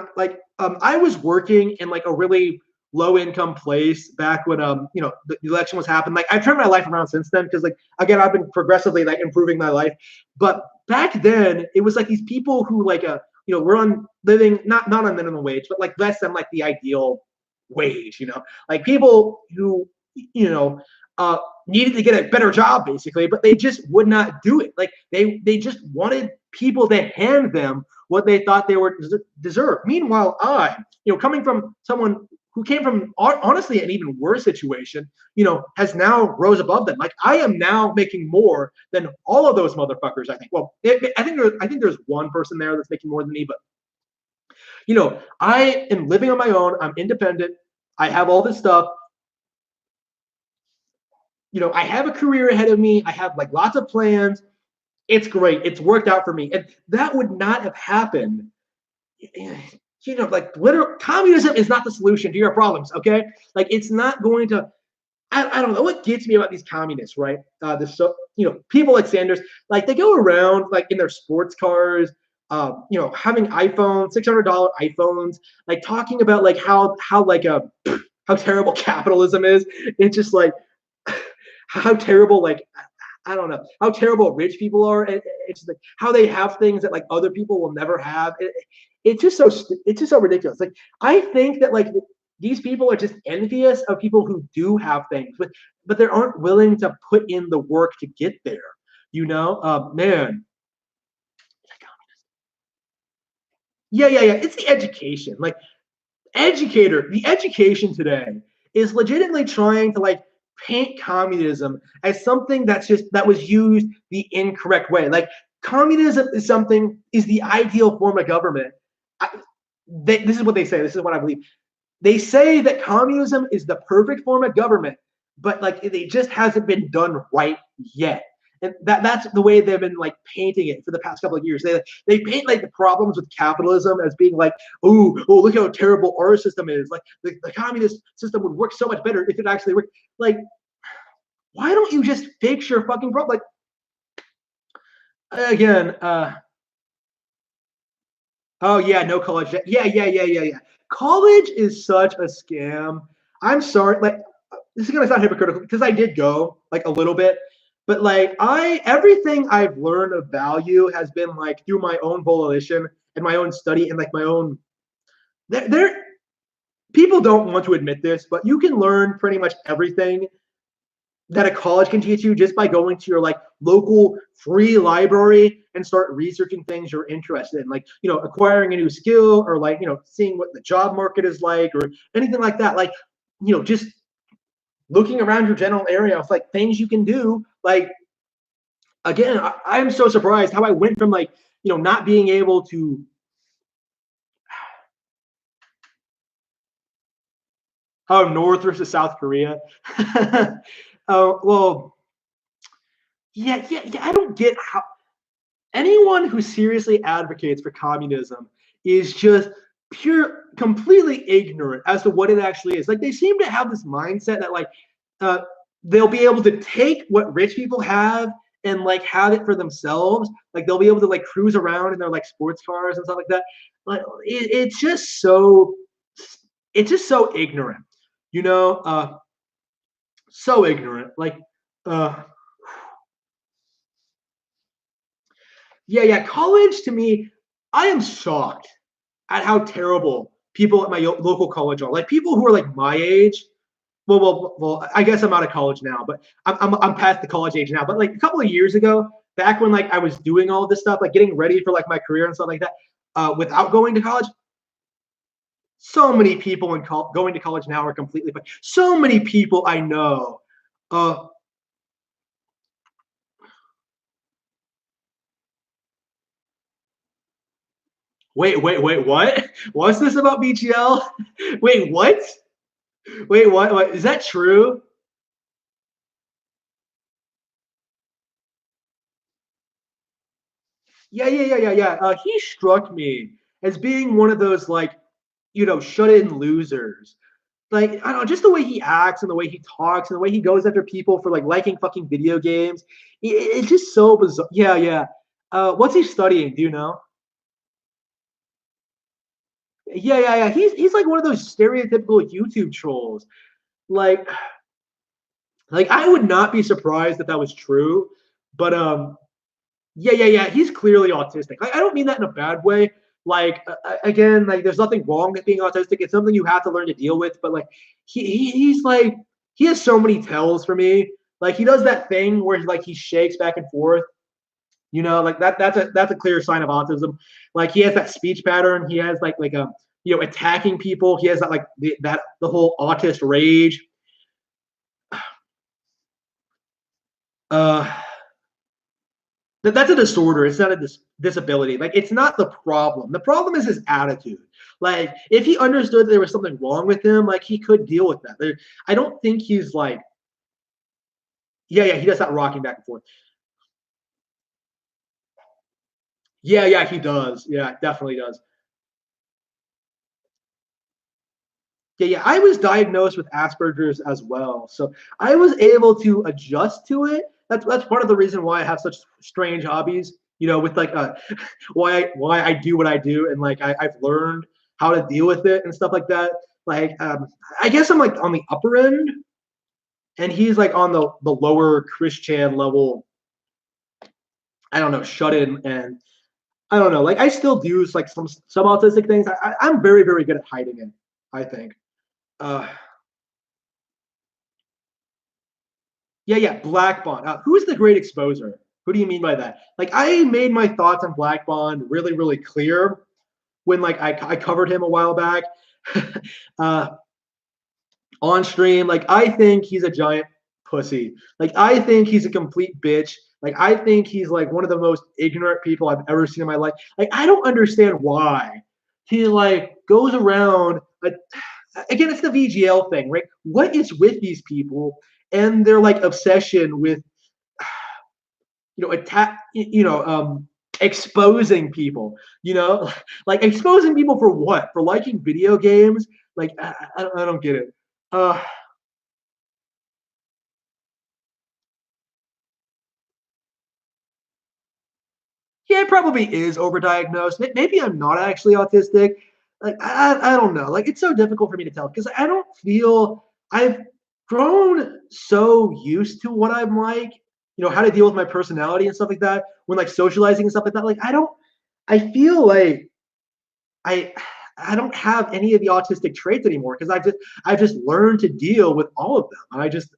I was working in like a really low income place back when the election was happening. Like I've turned my life around since then because like again I've been progressively like improving my life. But back then it was like these people who like were on living not on minimum wage, but like less than like the ideal wage, like people who you know uh needed to get a better job basically, but they just would not do it. Like they just wanted people to hand them what they thought they were deserve. Meanwhile, coming from someone who came from honestly an even worse situation, has now rose above them. Like I am now making more than all of those motherfuckers. I think. Well, I think there's one person there that's making more than me, but I am living on my own. I'm independent. I have all this stuff. I have a career ahead of me. I have like lots of plans. It's great. It's worked out for me. And that would not have happened. Like literal communism is not the solution to your problems. Okay. Like it's not going to, I don't know what gets me about these communists, right? People like Sanders, like they go around like in their sports cars, having iPhones, $600 iPhones, like talking about like how terrible capitalism is. It's just like, how terrible like I don't know how terrible rich people are. It's like how they have things that like other people will never have. It's just so ridiculous. Like I think that like these people are just envious of people who do have things, but they aren't willing to put in the work to get there. Man. Yeah. It's the education. Like the education today is legitimately trying to like paint communism as something that was used the incorrect way. Like communism is the ideal form of government. This is what they say. This is what I believe. They say that communism is the perfect form of government, but like it just hasn't been done right yet. And that's the way they've been like painting it for the past couple of years. They paint like the problems with capitalism as being like, oh, look how terrible our system is. Like the communist system would work so much better if it actually worked. Like, why don't you just fix your fucking problem? Like again, oh yeah, no college debt. Yeah. College is such a scam. I'm sorry. Like this is gonna sound hypocritical because I did go like a little bit. But like everything I've learned of value has been like through my own volition and my own study and like my own. There people don't want to admit this, but you can learn pretty much everything that a college can teach you just by going to your like local free library and start researching things you're interested in, like acquiring a new skill or like seeing what the job market is like or anything like that, like just looking around your general area of like things you can do. Like again, I'm so surprised how I went from like not being able to. Oh, North versus South Korea. Oh well, yeah. I don't get how anyone who seriously advocates for communism is just completely ignorant as to what it actually is. Like they seem to have this mindset that like uh, they'll be able to take what rich people have and like have it for themselves. Like they'll be able to like cruise around in their like sports cars and stuff like that. Like it's just so ignorant, you know, uh, so ignorant. Like, uh, yeah. College to me, I am shocked at how terrible people at my local college are. Like people who are like my age. Well. I guess I'm out of college now, but I'm past the college age now. But like a couple of years ago, back when like I was doing all this stuff, like getting ready for like my career and stuff like that, without going to college, so many people going to college now are completely fine. So many people I know. Uh, wait, what? What's this about BGL? Wait, what? Wait, what? What? Is that true? Yeah. He struck me as being one of those like, shut-in losers. Like I don't know, just the way he acts and the way he talks and the way he goes after people for like liking fucking video games. It's just so bizarre. Yeah. What's he studying? Do you know? Yeah. He's like one of those stereotypical YouTube trolls. Like like I would not be surprised if that was true. But yeah. He's clearly autistic. I don't mean that in a bad way. Like again, like there's nothing wrong with being autistic. It's something you have to learn to deal with. But like he's like he has so many tells for me. Like he does that thing where like he shakes back and forth. Like that's a clear sign of autism. Like he has that speech pattern. He has like a attacking people. He has that like the whole autist rage. Uh, that's a disorder. It's not a disability. Like it's not the problem. The problem is his attitude. Like if he understood there was something wrong with him, like he could deal with that. I don't think he's like, yeah. He does that rocking back and forth. Yeah. He does. Yeah, definitely does. Yeah. I was diagnosed with Asperger's as well, so I was able to adjust to it. That's part of the reason why I have such strange hobbies. With like why I do what I do, and like I've learned how to deal with it and stuff like that. Like I guess I'm like on the upper end, and he's like on the lower Christian level. I don't know, shut in, and I don't know. Like I still do like some autistic things. I'm very good at hiding it, I think. Uh, yeah. Black Bond. Who's the great exposer? Who do you mean by that? Like I made my thoughts on Black Bond really clear when like I covered him a while back uh, on stream. Like I think he's a giant pussy. Like I think he's a complete bitch. Like I think he's like one of the most ignorant people I've ever seen in my life. Like I don't understand why he like goes around. Like, again, it's the VGL thing, right? What is with these people and their like obsession with attack, exposing people, like exposing people for what? For liking video games? Like I don't get it. Uh, yeah, it probably is overdiagnosed. Maybe I'm not actually autistic. Like I don't know. Like it's so difficult for me to tell because I don't feel I've grown so used to what I'm like how to deal with my personality and stuff like that when like socializing and stuff like that. Like I feel like I I don't have any of the autistic traits anymore because I've just learned to deal with all of them. And I just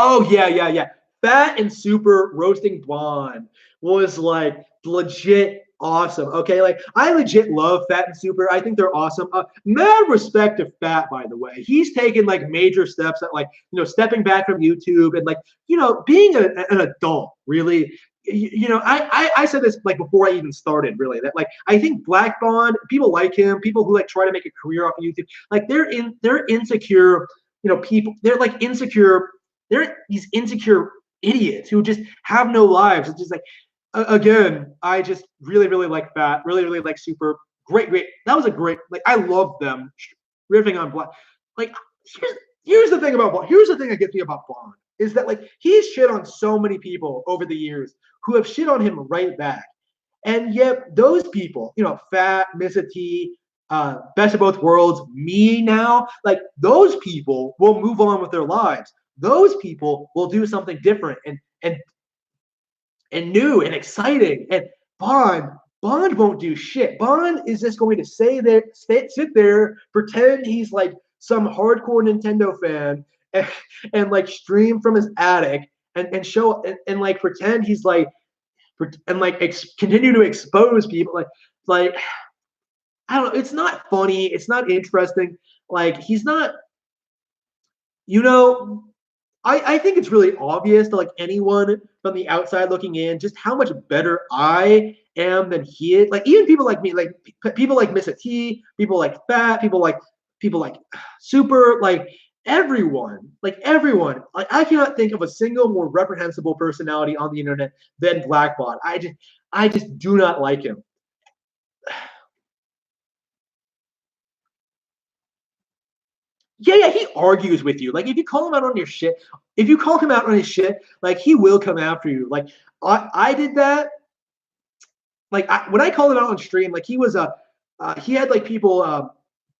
Oh yeah, yeah, yeah. Fat and Super roasting blonde was like legit awesome. Okay, like I legit love Fat and Super. I think they're awesome. Mad respect to Fat, by the way. He's taken like major steps at like stepping back from YouTube and like being an adult. Really, I said this like before I even started. Really, that like I think Black Bond people like him. People who like try to make a career off of YouTube, like they're insecure. People they're like insecure they're these insecure idiots who just have no lives. It's just like, again, I just really, really like Fat, really, really like Super. Great, great. That was a great, like, I love them riffing on Black. Like, here's, here's the thing about Bond. Here's the thing that gets me about Bond is that, like, he's shit on so many people over the years who have shit on him right back. And yet, those people, Fat, Missa T, Best of Both Worlds, me now, like those people will move on with their lives. Those people will do something different and new and exciting. And Bond, Bond won't do shit. Bond is just going to sit there, pretend he's like some hardcore Nintendo fan, and, and like stream from his attic and show and like pretend he's like and like continue to expose people like I don't know. It's not funny. It's not interesting. Like he's not. You know, I think it's really obvious to like anyone from the outside looking in just how much better I am than he is. Like even people like me, like people like Missa T, people like Fat, people like Super, like everyone. Like I cannot think of a single more reprehensible personality on the internet than Blackbot. I just do not like him. Yeah, yeah, he argues with you. Like if you call him out on your shit, if you call him out on his shit, like he will come after you. Like I did that. Like when I called him out on stream, like he had like people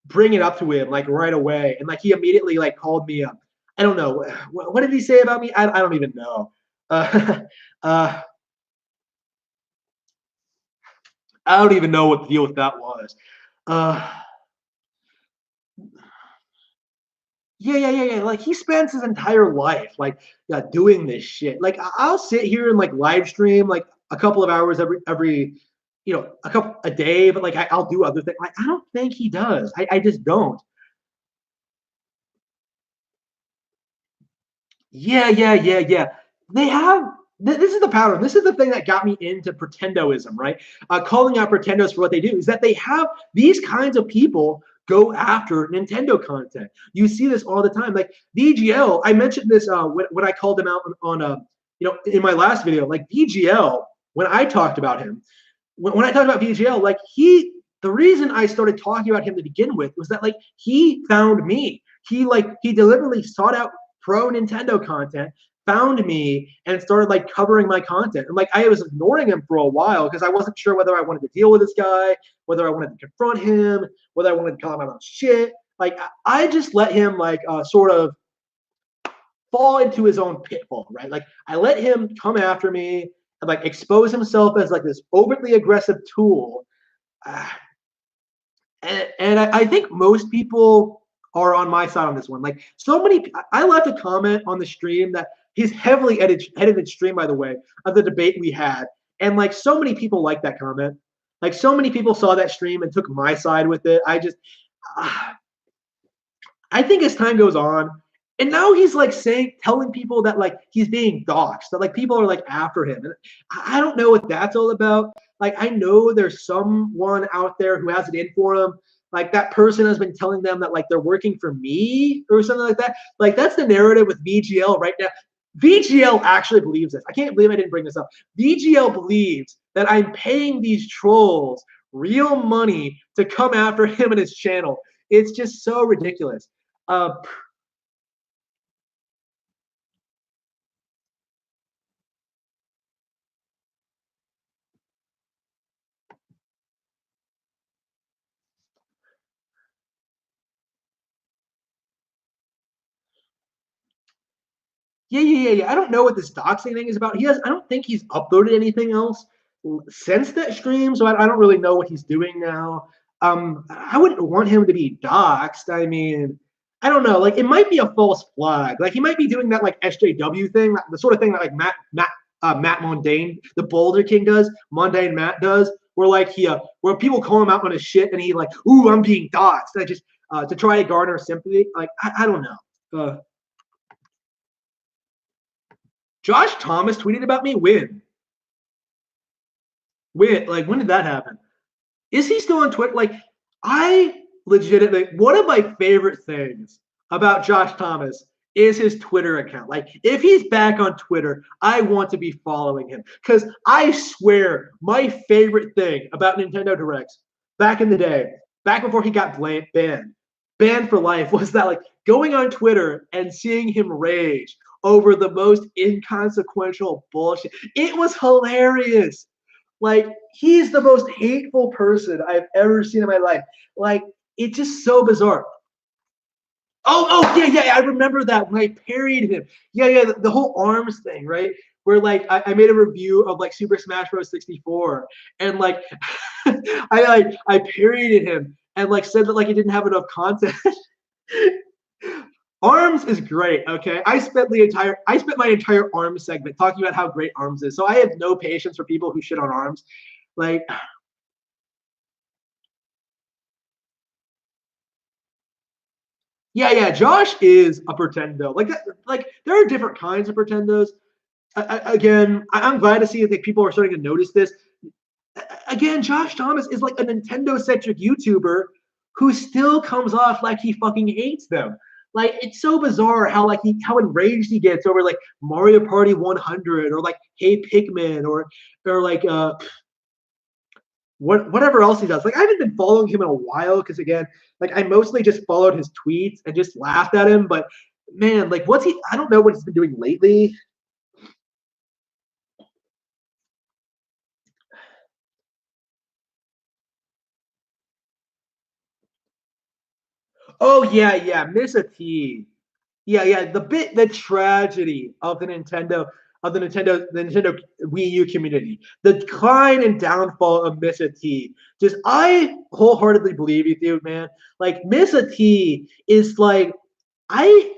bring it up to him like right away, and like he immediately like called me up. I don't know what did he say about me. I don't even know. Uh, uh, I don't even know what the deal with that was. Uh, Yeah, yeah, yeah, yeah. Like he spends his entire life like doing this shit. Like I'll sit here and like live stream like a couple of hours every a couple a day, but like I'll do other things. Like I don't think he does. I just don't. Yeah, yeah, yeah, yeah. They have. This is the pattern. This is the thing that got me into pretendoism, right? Calling out pretendos for what they do is that they have these kinds of people go after Nintendo content. You see this all the time. Like VGL, I mentioned this when I called him out in my last video. Like VGL, when I talked about him, when I talked about VGL, like the reason I started talking about him to begin with was that like he found me. He deliberately sought out pro Nintendo content, found me, and started like covering my content. And like I was ignoring him for a while because I wasn't sure whether I wanted to deal with this guy, whether I wanted to confront him, whether I wanted to call him out on shit. Like I just let him like sort of fall into his own pitfall, right? Like I let him come after me and like expose himself as like this overtly aggressive tool. Uh, and I think most people are on my side on this one. Like so many, I left a comment on the stream that he's heavily edited stream, by the way, of the debate we had, and like so many people liked that comment. Like so many people saw that stream and took my side with it. Uh, I think as time goes on, and now he's like telling people that like he's being doxxed, that like people are like after him. And I don't know what that's all about. Like I know there's someone out there who has it in for him. Like that person has been telling them that like they're working for me or something like that. Like that's the narrative with VGL right now. VGL actually believes this. I can't believe I didn't bring this up. VGL believes that I'm paying these trolls real money to come after him and his channel. It's just so ridiculous. Uh, Yeah. I don't know what this doxing thing is about. I don't think he's uploaded anything else since that stream, so I don't really know what he's doing now. I wouldn't want him to be doxxed. I mean, I don't know. Like, it might be a false flag. Like, he might be doing that like SJW thing, the sort of thing that like Matt Mundane, the Boulder King does. Mundane Matt does, where like where people call him out on his shit, and he like, ooh, I'm being doxxed. I just to try to garner sympathy. Like, I don't know. Josh Thomas tweeted about me. When did that happen? Is he still on Twitter? Like, I legitimately, one of my favorite things about Josh Thomas is his Twitter account. Like, if he's back on Twitter, I want to be following him. Because I swear, my favorite thing about Nintendo Directs back in the day, back before he got banned for life, was that like going on Twitter and seeing him rage over the most inconsequential bullshit. It was hilarious. Like, he's the most hateful person I've ever seen in my life. Like, it's just so bizarre. Yeah. I remember that when I parried him. Yeah. The whole arms thing, right? Where like I made a review of like Super Smash Bros. 64, and like I parried him and like said that like he didn't have enough content. Arms is great, okay? I spent my entire Arms segment talking about how great Arms is. So I have no patience for people who shit on Arms. Like, yeah. Josh is a pretendo. Like there are different kinds of pretendos. Again, I'm glad to see that people are starting to notice this. Again, Josh Thomas is like a Nintendo-centric YouTuber who still comes off like he fucking hates them. Like, it's so bizarre how enraged he gets over like Mario Party 100 or like Hey Pikmin or like whatever else he does. Like, I haven't been following him in a while because again, like I mostly just followed his tweets and just laughed at him. But man, like I don't know what he's been doing lately. Oh yeah, Miss a T. Yeah. The tragedy of the Nintendo Wii U community, the decline and downfall of Mr. T. Just I wholeheartedly believe you, dude, man. Like Mr. T is like I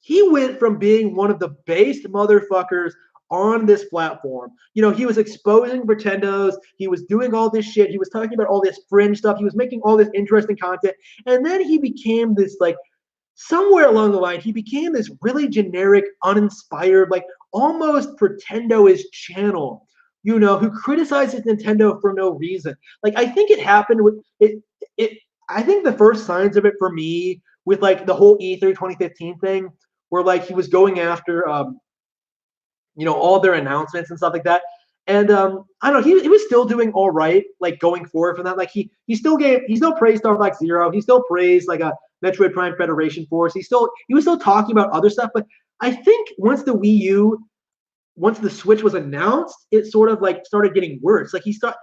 he went from being one of the based motherfuckers on this platform. You know, he was exposing pretendos, he was doing all this shit, he was talking about all this fringe stuff, he was making all this interesting content, and then he became this like somewhere along the line, he became this really generic, uninspired, like almost pretendo-ish channel, you know, who criticizes Nintendo for no reason. Like, I think it happened with it. I think the first signs of it for me with like the whole E3 2015 thing, where like he was going after, all their announcements and stuff like that. And I don't know, he was still doing all right, like going forward from that. Like he still praised Star Fox Zero. He still praised like a Metroid Prime Federation Force. He was still talking about other stuff. But I think once the Switch was announced, it sort of like started getting worse. Like he stopped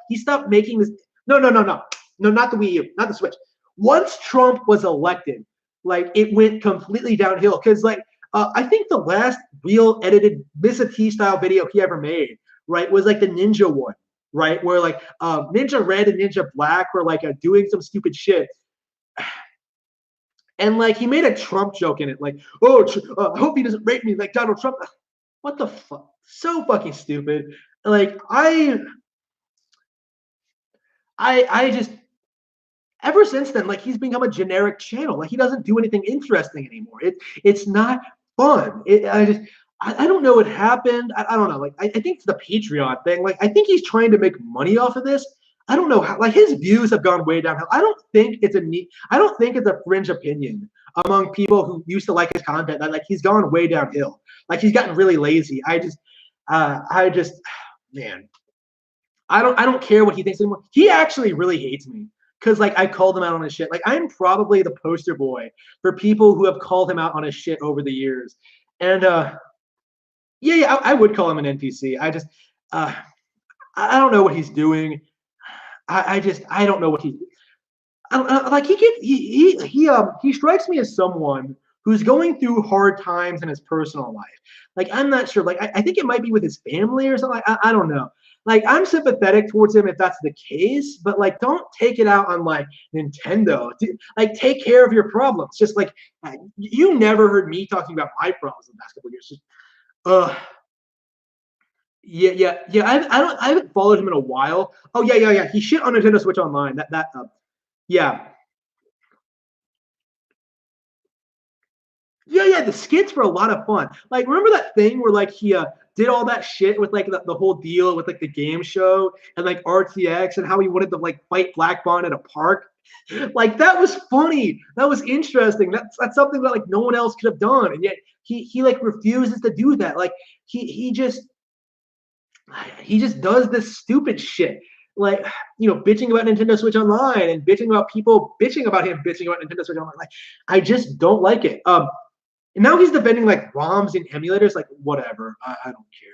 making this. No, not the Wii U, not the Switch. Once Trump was elected, like it went completely downhill because like I think the last real edited Mr. T style video he ever made, right, was like the Ninja one, right, where like Ninja Red and Ninja Black were like doing some stupid shit. And like he made a Trump joke in it, like, "Oh, I hope he doesn't rape me like Donald Trump." What the fuck? So fucking stupid. Like I just ever since then, like he's become a generic channel. Like he doesn't do anything interesting anymore. It's not fun. I don't know what happened. I don't know. Like I think it's the Patreon thing. Like I think he's trying to make money off of this. I don't know how. Like his views have gone way downhill. I don't think it's a fringe opinion among people who used to like his content that like he's gone way downhill. Like he's gotten really lazy. Man, I don't care what he thinks anymore. He actually really hates me because like I called him out on his shit. Like I'm probably the poster boy for people who have called him out on his shit over the years. And I would call him an NPC. I don't know what he's doing. I don't know what he's like. He strikes me as someone who's going through hard times in his personal life. Like, I'm not sure. Like, I think it might be with his family or something. I don't know. Like, I'm sympathetic towards him if that's the case, but like, don't take it out on like Nintendo. Like, take care of your problems. Just like, you never heard me talking about my problems in the past couple of years. Just, uh, yeah. I haven't followed him in a while. Oh yeah. He shit on Nintendo Switch Online. Yeah. Yeah. The skits were a lot of fun. Like, remember that thing where like he did all that shit with like the whole deal with like the game show and like RTX and how he wanted to like fight Black Bond at a park. Like, that was funny. That was interesting. That's something that like no one else could have done, and yet he like refuses to do that. Like, he just does this stupid shit. Like, bitching about Nintendo Switch Online and bitching about people bitching about him bitching about Nintendo Switch Online. Like, I just don't like it. And now he's defending like ROMs and emulators. Like, whatever. I don't care.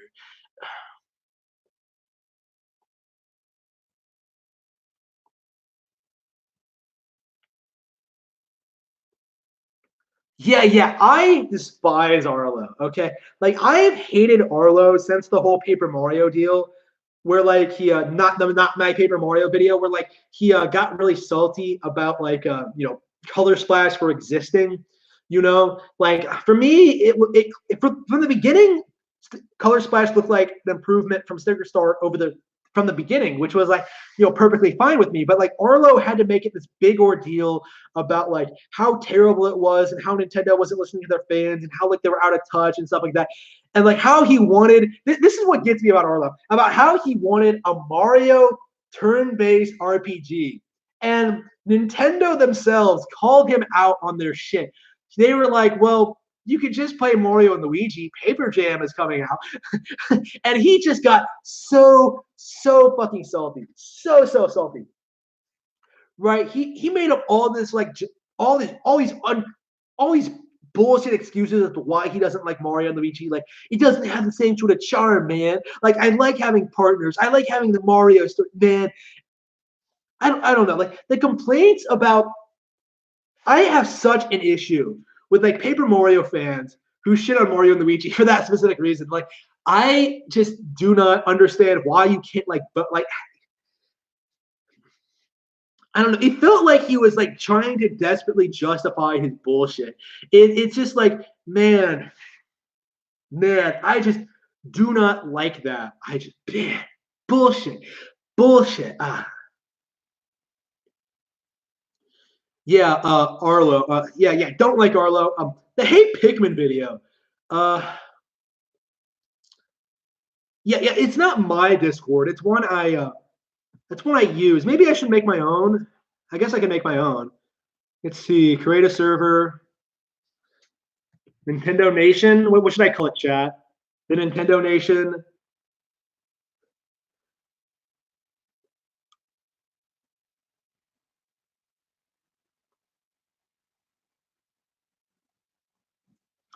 Yeah. I despise Arlo. Okay, like, I've hated Arlo since the whole Paper Mario deal, where like he not my Paper Mario video, where like he got really salty about like Color Splash for existing. Like, for me, from the beginning, Color Splash looked like the improvement from Sticker Star from the beginning, which was like perfectly fine with me. But like, Arlo had to make it this big ordeal about like how terrible it was and how Nintendo wasn't listening to their fans and how like they were out of touch and stuff like that. And like how he wanted this is what gets me about Arlo, about how he wanted a Mario turn-based RPG. And Nintendo themselves called him out on their shit. They were like, well, you could just play Mario and Luigi. Paper Jam is coming out. And he just got so fucking salty. So salty. Right? He made up all this like all these bullshit excuses as to why he doesn't like Mario and Luigi. Like, it doesn't have the same sort of charm, man. Like, I like having partners. I like having the Mario story, man. I don't know. Like, the complaints about I have such an issue with like Paper Mario fans who shit on Mario and Luigi for that specific reason. Like, I just do not understand why you can't but I don't know. It felt like he was like trying to desperately justify his bullshit. It's just like, man, I just do not like that. Man, bullshit, bullshit. Yeah, Arlo. Yeah. Don't like Arlo. The Hate Pikmin video. Uh, yeah. It's not my Discord. It's one I use. Maybe I should make my own. I guess I can make my own. Let's see. Create a server. Nintendo Nation. What should I call it, chat? The Nintendo Nation.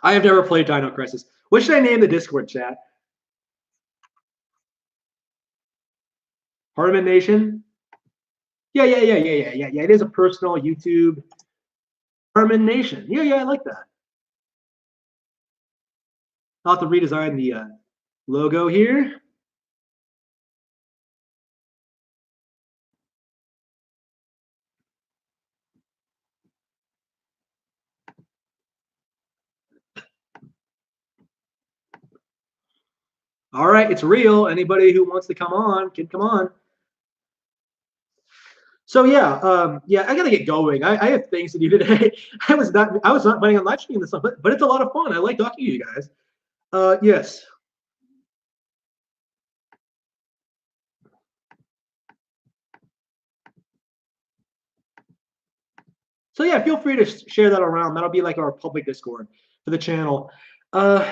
I have never played Dino Crisis. What should I name the Discord, chat? Harmon Nation. Yeah. It is a personal YouTube. Harmon Nation. Yeah. I like that. I'll have to redesign the logo here. All right, it's real. Anybody who wants to come on can come on. So yeah, I gotta get going. I have things to do today. I was not planning on live streaming this stuff, but it's a lot of fun. I like talking to you guys. Yes. So yeah, feel free to share that around. That'll be like our public Discord for the channel. Uh,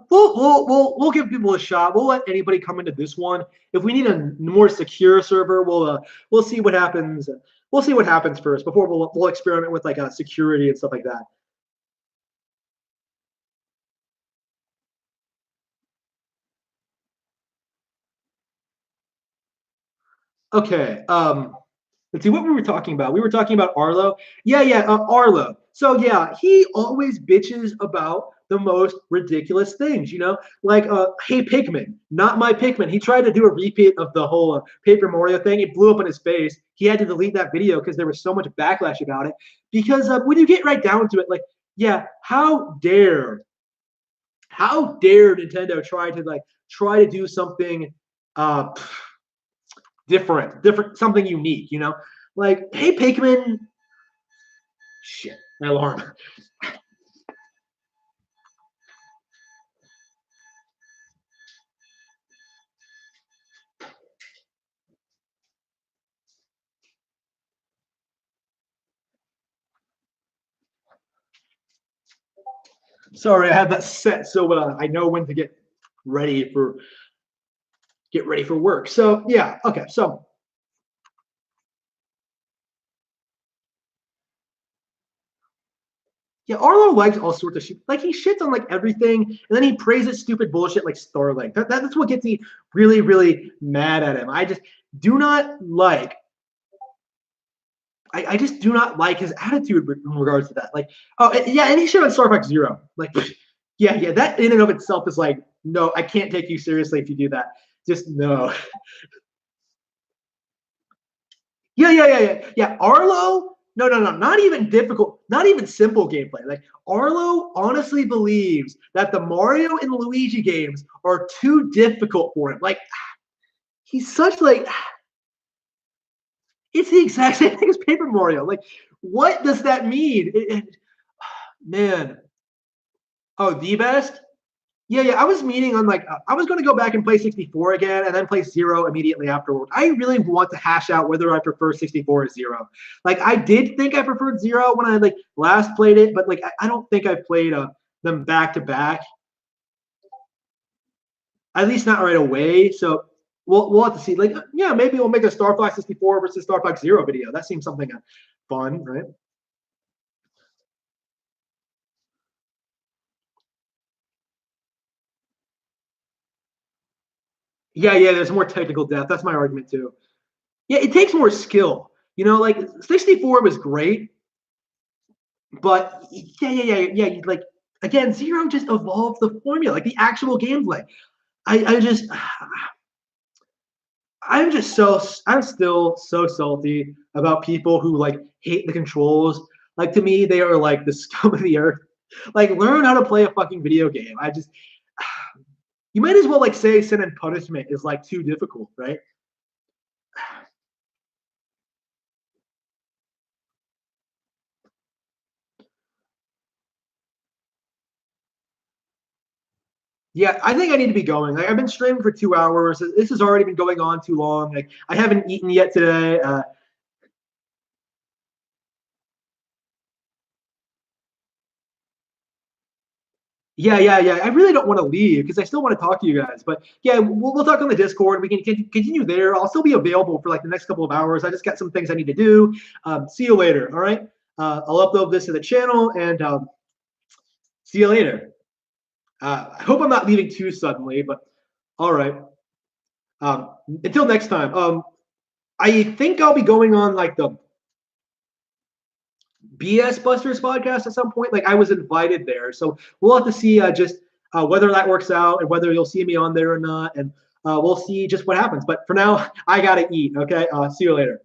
We'll give people a shot. We'll let anybody come into this one. If we need a more secure server, we'll see what happens. We'll see what happens first before we'll experiment with like security and stuff like that. Okay. Let's see what we were talking about. We were talking about Arlo. Yeah, Arlo. So yeah, he always bitches about the most ridiculous things, like hey Pikmin, not my Pikmin. He tried to do a repeat of the whole Paper Mario thing. It blew up in his face. He had to delete that video because there was so much backlash about it. Because when you get right down to it, like, yeah, how dare Nintendo try to do something uh different, something unique, like, hey Pikmin, shit, my alarm. Sorry, I have that set so I know when to ready for get ready for work. So yeah, okay, so yeah, Arlo likes all sorts of shit. Like he shits on like everything, and then he praises stupid bullshit like Starlink. That's what gets me really, really mad at him. I just do not like. I just do not like his attitude in regards to that. Like, oh yeah, and he shit on Star Fox Zero. Like, yeah, that in and of itself is like, no, I can't take you seriously if you do that. Just no. Yeah. Arlo, no, not even difficult, not even simple gameplay. Like Arlo honestly believes that the Mario and Luigi games are too difficult for him. Like he's such like it's the exact same thing as Paper Mario. Like, what does that mean? Man, oh, the best. Yeah. I was meaning on like I was going to go back and play 64 again, and then play Zero immediately afterward. I really want to hash out whether I prefer 64 or Zero. Like I did think I preferred Zero when I like last played it, but like I don't think I've played them back to back. At least not right away. So we'll have to see. Like yeah, maybe we'll make a Star Fox 64 versus Star Fox Zero video. That seems something fun, right? Yeah. There's more technical depth. That's my argument too. Yeah, it takes more skill. Like 64 was great, but yeah. Like again, Zero just evolved the formula, like the actual gameplay. I just, I'm still so salty about people who like hate the controls. Like to me, they are like the scum of the earth. Like learn how to play a fucking video game. You might as well like say Sin and Punishment is like too difficult, right? Yeah, I think I need to be going. Like, I've been streaming for 2 hours. This has already been going on too long. Like I haven't eaten yet today. Yeah. I really don't want to leave because I still want to talk to you guys. But yeah, we'll talk on the Discord. We can continue there. I'll still be available for like the next couple of hours. I just got some things I need to do. See you later. All right. I'll upload this to the channel and see you later. I hope I'm not leaving too suddenly, but all right. Until next time. I think I'll be going on like the BS Busters podcast at some point. Like I was invited there, so we'll have to see just whether that works out and whether you'll see me on there or not, and we'll see just what happens. But for now, I gotta eat. Okay, see you later.